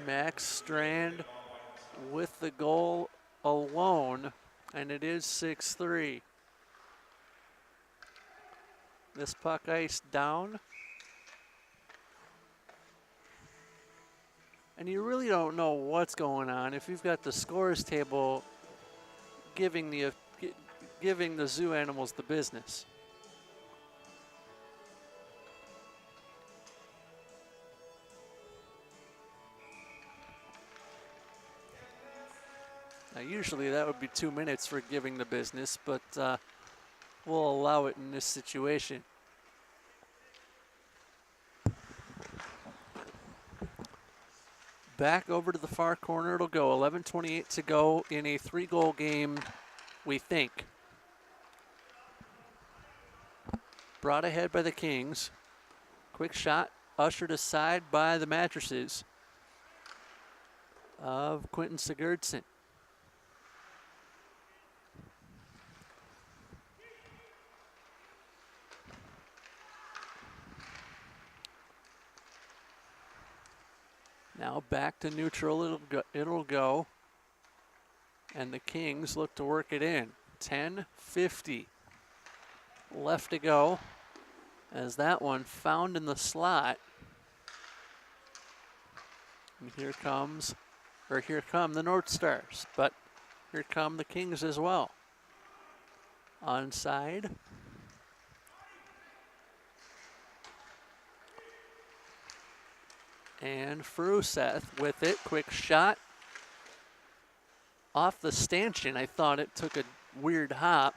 Max Strand with the goal alone, and it is 6-3. This puck ice down. And you really don't know what's going on if you've got the scores table giving the zoo animals the business. Now, usually that would be 2 minutes for giving the business, but we'll allow it in this situation. Back over to the far corner it'll go. 11:28 to go in a 3-goal game, we think. Brought ahead by the Kings. Quick shot, ushered aside by the mattresses of Quentin Sigurdsson. Now back to neutral, it'll go. And the Kings look to work it in. 10:50 left to go as that one found in the slot. And here come the North Stars, but here come the Kings as well. Onside. And Fruseth with it, quick shot. Off the stanchion, I thought it took a weird hop.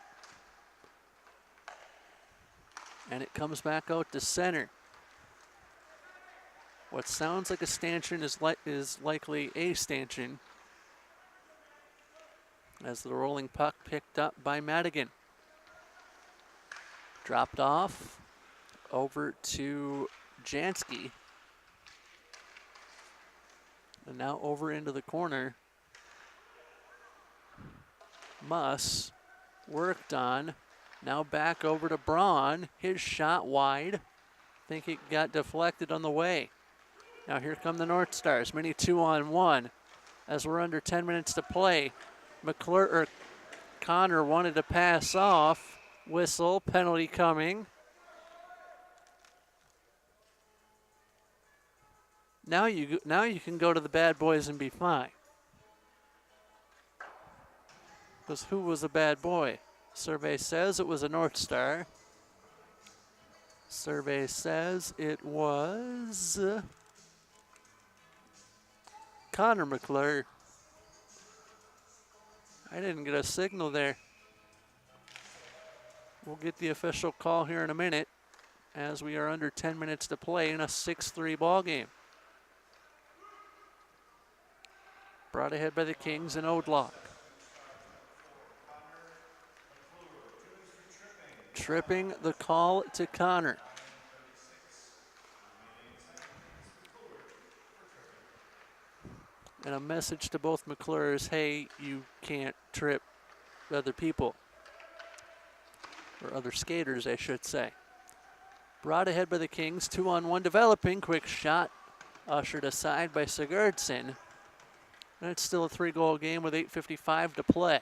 And it comes back out to center. What sounds like a stanchion is likely a stanchion. As the rolling puck picked up by Madigan. Dropped off over to Jansky. And now over into the corner. Muss worked on. Now back over to Braun. His shot wide. I think it got deflected on the way. Now here come the North Stars. Mini 2-on-1 as we're under 10 minutes to play. Connor wanted to pass off. Whistle, penalty coming. Now you can go to the bad boys and be fine. Because who was a bad boy? Survey says it was a North Star. Survey says it was Connor McClure. I didn't get a signal there. We'll get the official call here in a minute as we are under 10 minutes to play in a 6-3 ball game. Brought ahead by the Kings and Odlock. Tripping the call to Connor. And a message to both McClures, hey, you can't trip other people. Or other skaters, I should say. Brought ahead by the Kings, 2-on-1 developing. Quick shot, ushered aside by Sigurdsson. And it's still a 3-goal game with 8:55 to play.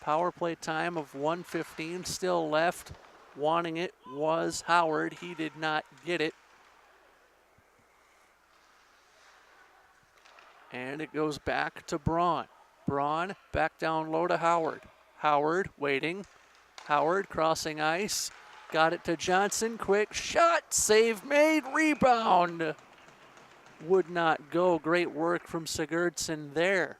Power play time of 1:15 still left. Wanting it was Howard. He did not get it. And it goes back to Braun. Braun back down low to Howard. Howard waiting. Howard crossing ice. Got it to Johnson. Quick shot. Save made. Rebound. Would not go. Great work from Sigurdsson there.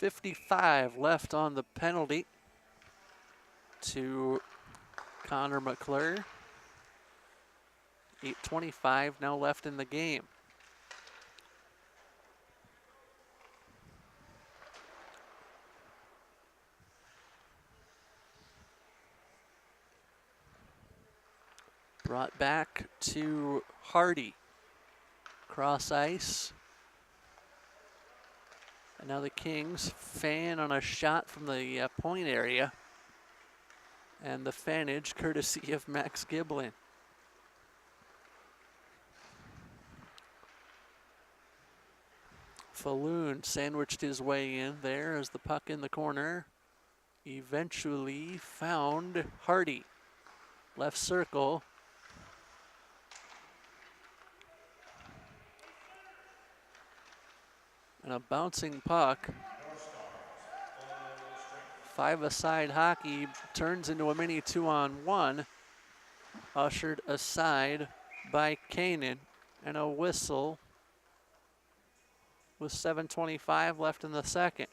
.55 left on the penalty to Connor McClure. 8:25 now left in the game. Brought back to Hardy. Cross ice. And now the Kings fan on a shot from the point area. And the fanage courtesy of Max Giblin. Falloon sandwiched his way in there as the puck in the corner. Eventually found Hardy. Left circle. And a bouncing puck. Five-a-side hockey turns into a mini 2-on-1. Ushered aside by Kanan. And a whistle with 7:25 left in the second.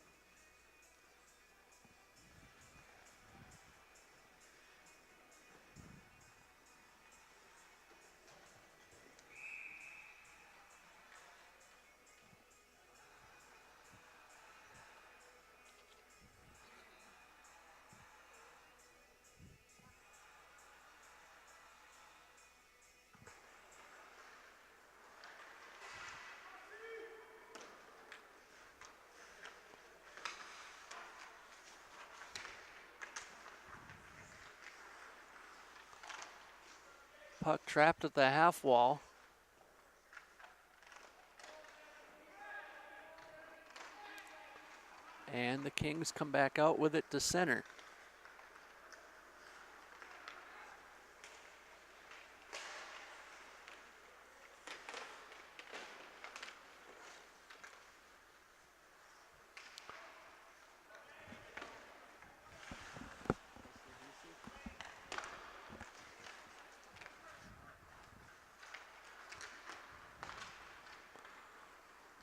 Puck trapped at the half wall. And the Kings come back out with it to center.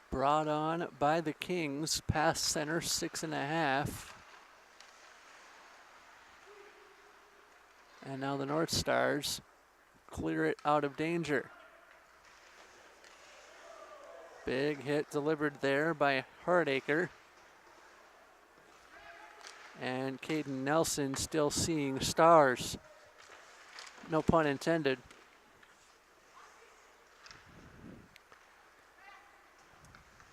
Brought on by the Kings, past center, 6.5. And now the North Stars clear it out of danger. Big hit delivered there by Hardacre. And Caden Nelson still seeing stars. No pun intended.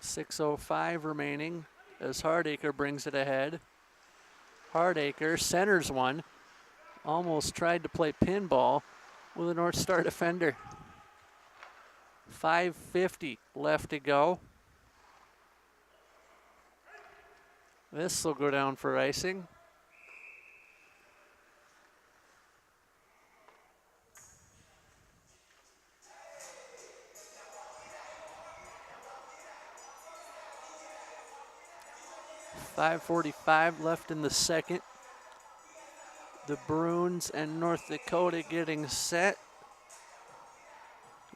.605 remaining as Hardacre brings it ahead. Hardacre centers one. Almost tried to play pinball with a North Star defender. 5:50 left to go. This will go down for icing. .545 left in the second. The Bruins and North Dakota getting set.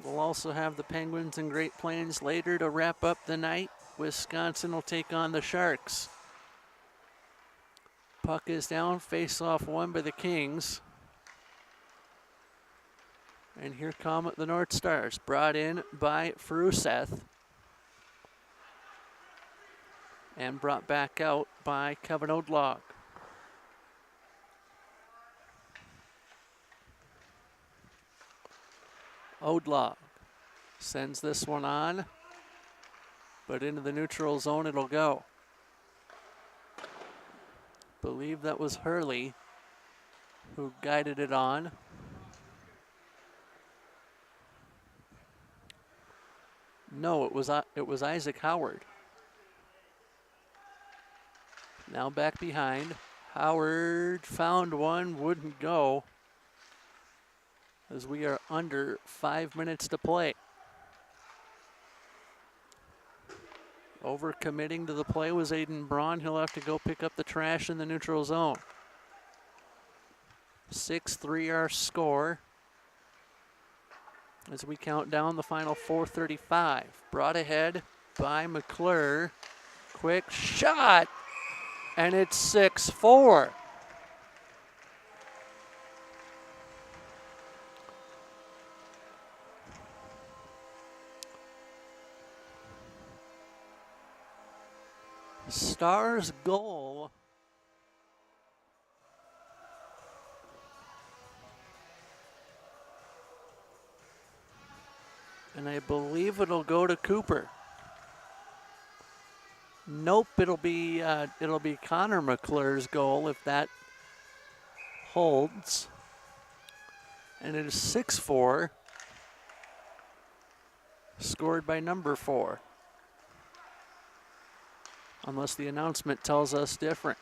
We'll also have the Penguins and Great Plains later to wrap up the night. Wisconsin will take on the Sharks. Puck is down, face-off won by the Kings. And here come the North Stars, brought in by Fruseth. And brought back out by Kevin Odlog. Odlog sends this one on, but into the neutral zone it'll go. Believe that was Hurley who guided it on. No, it was Isaac Howard. Now back behind. Howard found one, wouldn't go, as we are under 5 minutes to play. Overcommitting to the play was Aiden Braun. He'll have to go pick up the trash in the neutral zone. 6-3 our score as we count down the final 4:35. Brought ahead by McClure. Quick shot, and it's 6-4. Stars goal. And I believe it'll go to Cooper. Nope, it'll be Connor McClure's goal if that holds. And it is 6-4, scored by number 4. Unless the announcement tells us different.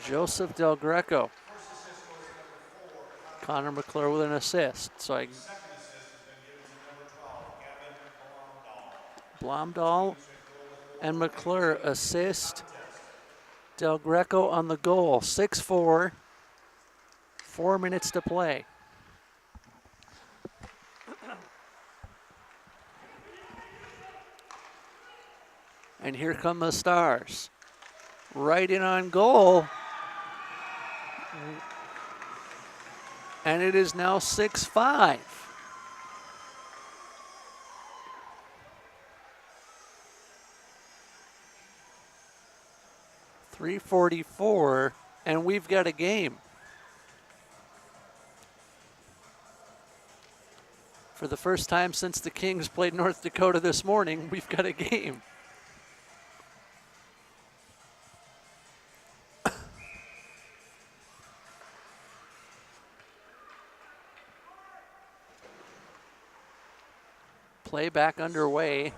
Joseph Del Greco. Connor McClure with an assist. So Blomdahl and McClure assist. Del Greco on the goal. 6-4. 4 minutes to play. And here come the Stars. Right in on goal. And it is now 6-5. .344, and we've got a game. For the first time since the Kings played North Dakota this morning, we've got a game. Play back underway.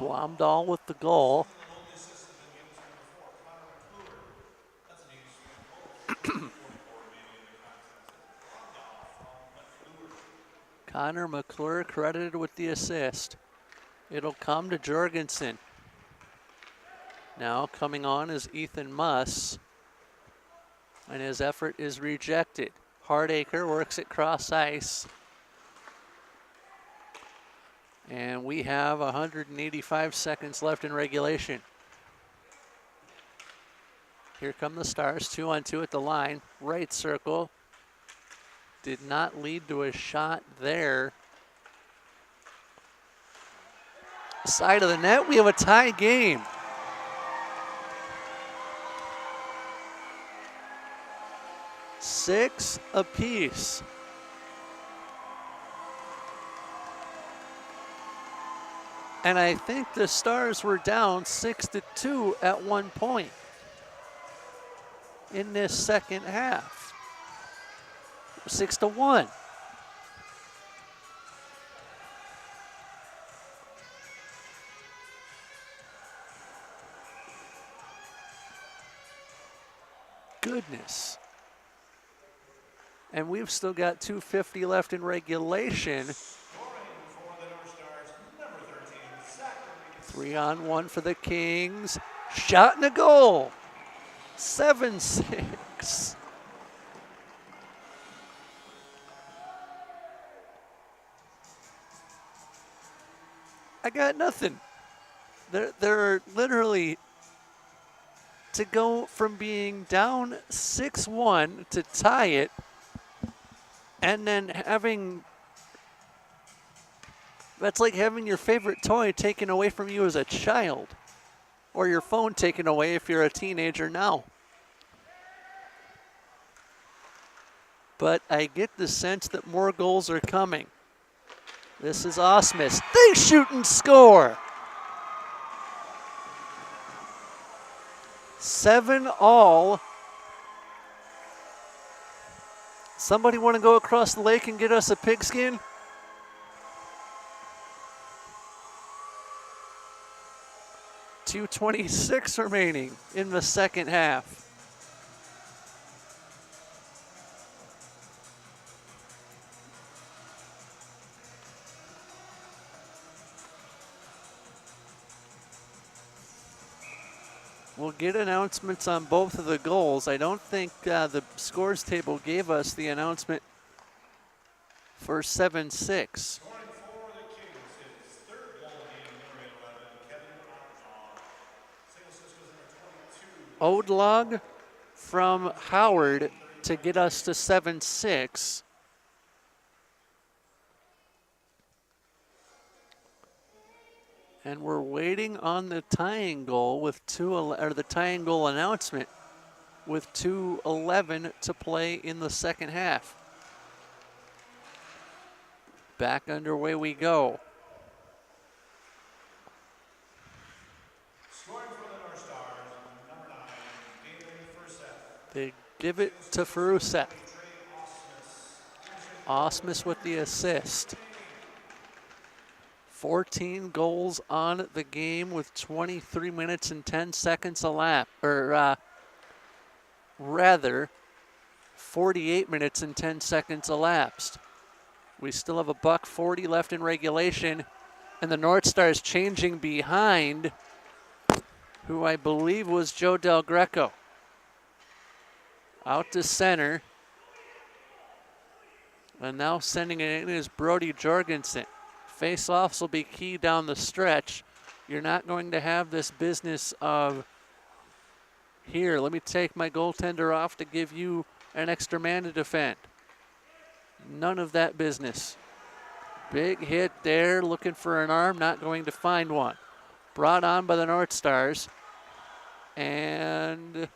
Blomdahl with the goal. Connor McClure credited with the assist. It'll come to Jorgensen. Now coming on is Ethan Muss, and his effort is rejected. Hardacre works it cross ice. And we have 185 seconds left in regulation. Here come the Stars, 2-on-2 at the line. Right circle. Did not lead to a shot there. Side of the net, we have a tie game. Six apiece. And I think the Stars were down 6-2 at one point in this second half. 6-1. Goodness. And we've still got 2:50 left in regulation. 3-on-1 for the Kings. Shot and a goal. 7-6. I got nothing. They're literally, to go from being down 6-1 to tie it, and then having, that's like having your favorite toy taken away from you as a child, or your phone taken away if you're a teenager now. But I get the sense that more goals are coming. This is Osmus. They shoot and score. 7-all. Somebody want to go across the lake and get us a pigskin? 2:26 remaining in the second half. We'll get announcements on both of the goals. I don't think the scores table gave us the announcement for 7-6. Odlog from Howard to get us to 7-6. And we're waiting on the tying goal with the tying goal announcement with 2:11 to play in the second half. Back underway we go. They give it to Ferusek. Osmus with the assist. 14 goals on the game with 23 minutes and 10 seconds elapsed, or rather 48 minutes and 10 seconds elapsed. We still have $1:40 left in regulation, and the North Stars changing behind, who I believe was Joe Del Greco. Out to center, and now sending it in is Brody Jorgensen. Face-offs will be key down the stretch. You're not going to have this business of, here, let me take my goaltender off to give you an extra man to defend. None of that business. Big hit there, looking for an arm, not going to find one. Brought on by the North Stars. And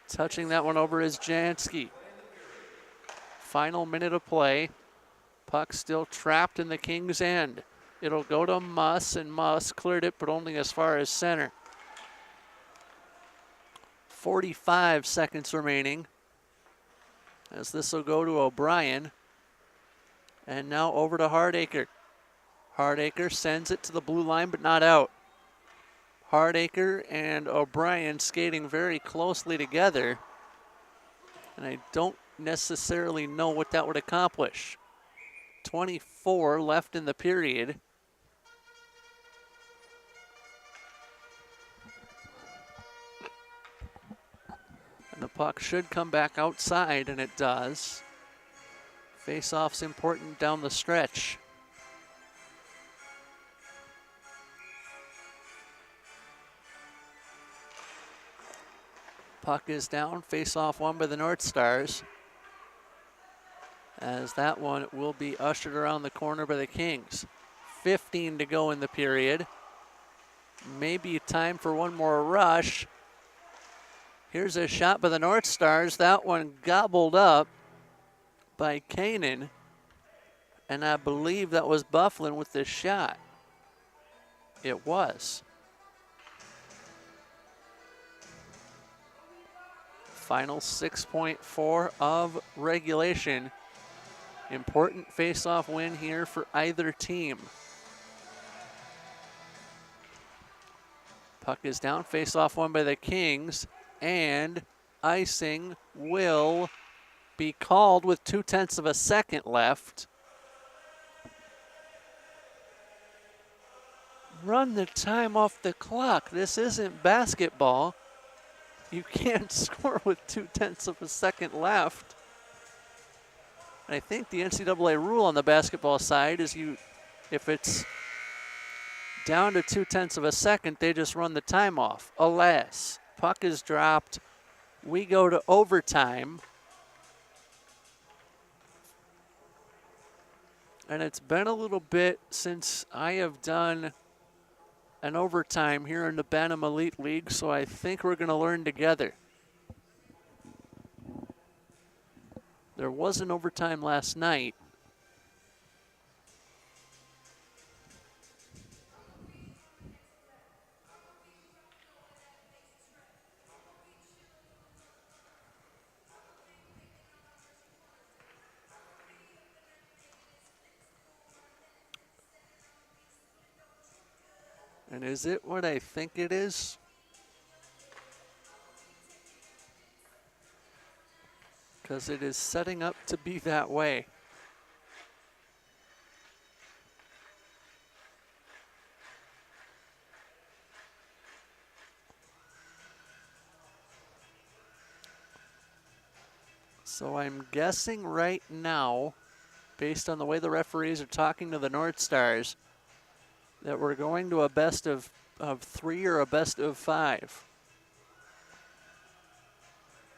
touching that one over is Jansky. Final minute of play. Puck still trapped in the Kings' end. It'll go to Muss, and Muss cleared it, but only as far as center. 45 seconds remaining as this will go to O'Brien. And now over to Hardacre. Hardacre sends it to the blue line, but not out. Hardacre and O'Brien skating very closely together. And I don't necessarily know what that would accomplish. 24 left in the period. And the puck should come back outside, and it does. Face-off's important down the stretch. Puck is down, face-off won by the North Stars, as that one will be ushered around the corner by the Kings. 15 to go in the period. Maybe time for one more rush. Here's a shot by the North Stars. That one gobbled up by Kanan, and I believe that was Bufflin with this shot. It was. Final 6.4 of regulation. Important face-off win here for either team. Puck is down, face-off won by the Kings, and icing will be called with 0.2 of a second left. Run the time off the clock. This isn't basketball. You can't score with 0.2 of a second left. And I think the NCAA rule on the basketball side is if it's down to 0.2 of a second, they just run the time off. Alas, puck is dropped. We go to overtime. And it's been a little bit since I have done an overtime here in the Bantam Elite League, so I think we're going to learn together. There was an overtime last night. And is it what I think it is? Because it is setting up to be that way. So I'm guessing right now, based on the way the referees are talking to the North Stars, that we're going to a best of 3 or a best of 5.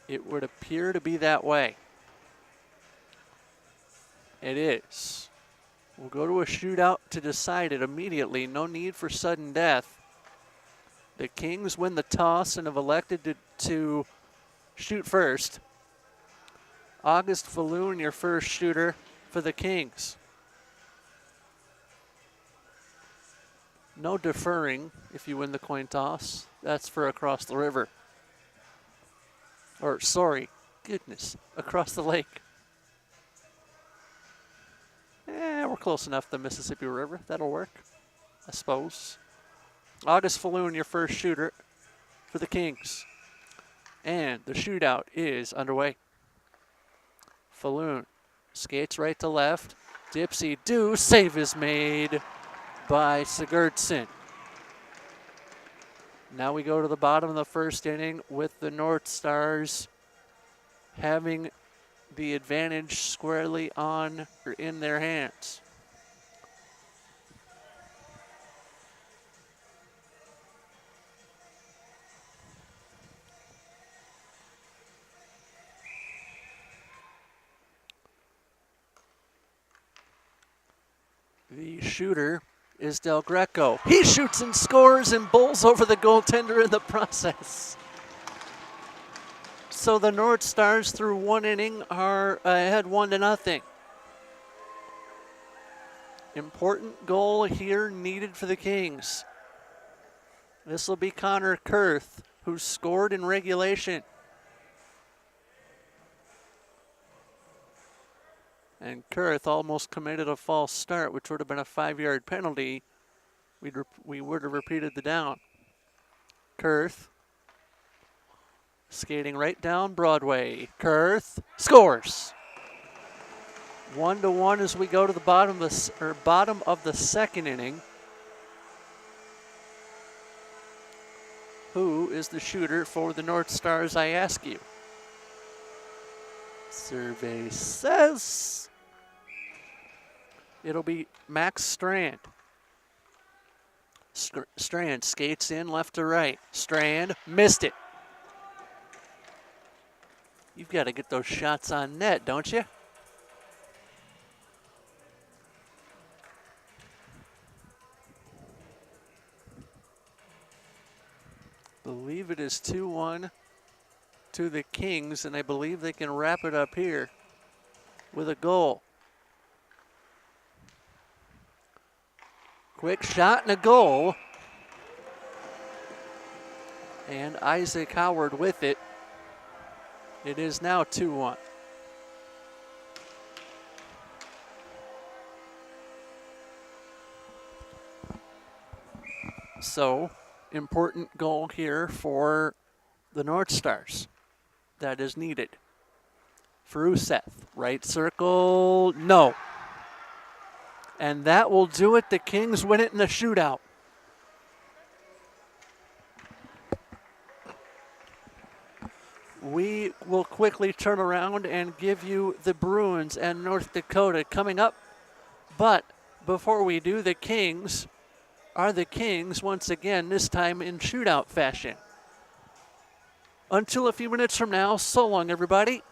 It would appear to be that way. It is. We'll go to a shootout to decide it immediately. No need for sudden death. The Kings win the toss and have elected to shoot first. August Falloon, your first shooter for the Kings. No deferring if you win the coin toss. That's for across the river. Or, sorry, goodness, across the lake. We're close enough to the Mississippi River. That'll work, I suppose. August Falloon, your first shooter for the Kings. And the shootout is underway. Falloon skates right to left. Dipsy-do. Save is made by Sigurdsson. Now we go to the bottom of the first inning with the North Stars having the advantage squarely on or in their hands. The shooter is Del Greco. He shoots and scores and bowls over the goaltender in the process. So the North Stars through one inning are ahead 1-0. Important goal here needed for the Kings. This will be Connor Kurth, who scored in regulation. And Kurth almost committed a false start, which would have been a 5-yard penalty. We would have repeated the down. Kurth skating right down Broadway. Kurth scores. 1-1 as we go to the bottom of the second inning. Who is the shooter for the North Stars, I ask you? Survey says it'll be Max Strand. Strand skates in left to right. Strand missed it. You've got to get those shots on net, don't you? Believe it is 2-1 to the Kings, and I believe they can wrap it up here with a goal. Quick shot and a goal. And Isaac Howard with it. It is now 2-1. So, important goal here for the North Stars. That is needed. Fruseth, right circle, no. And that will do it. The Kings win it in the shootout. We will quickly turn around and give you the Bruins and North Dakota coming up. But before we do, the Kings are the Kings once again, this time in shootout fashion. Until a few minutes from now, so long, everybody.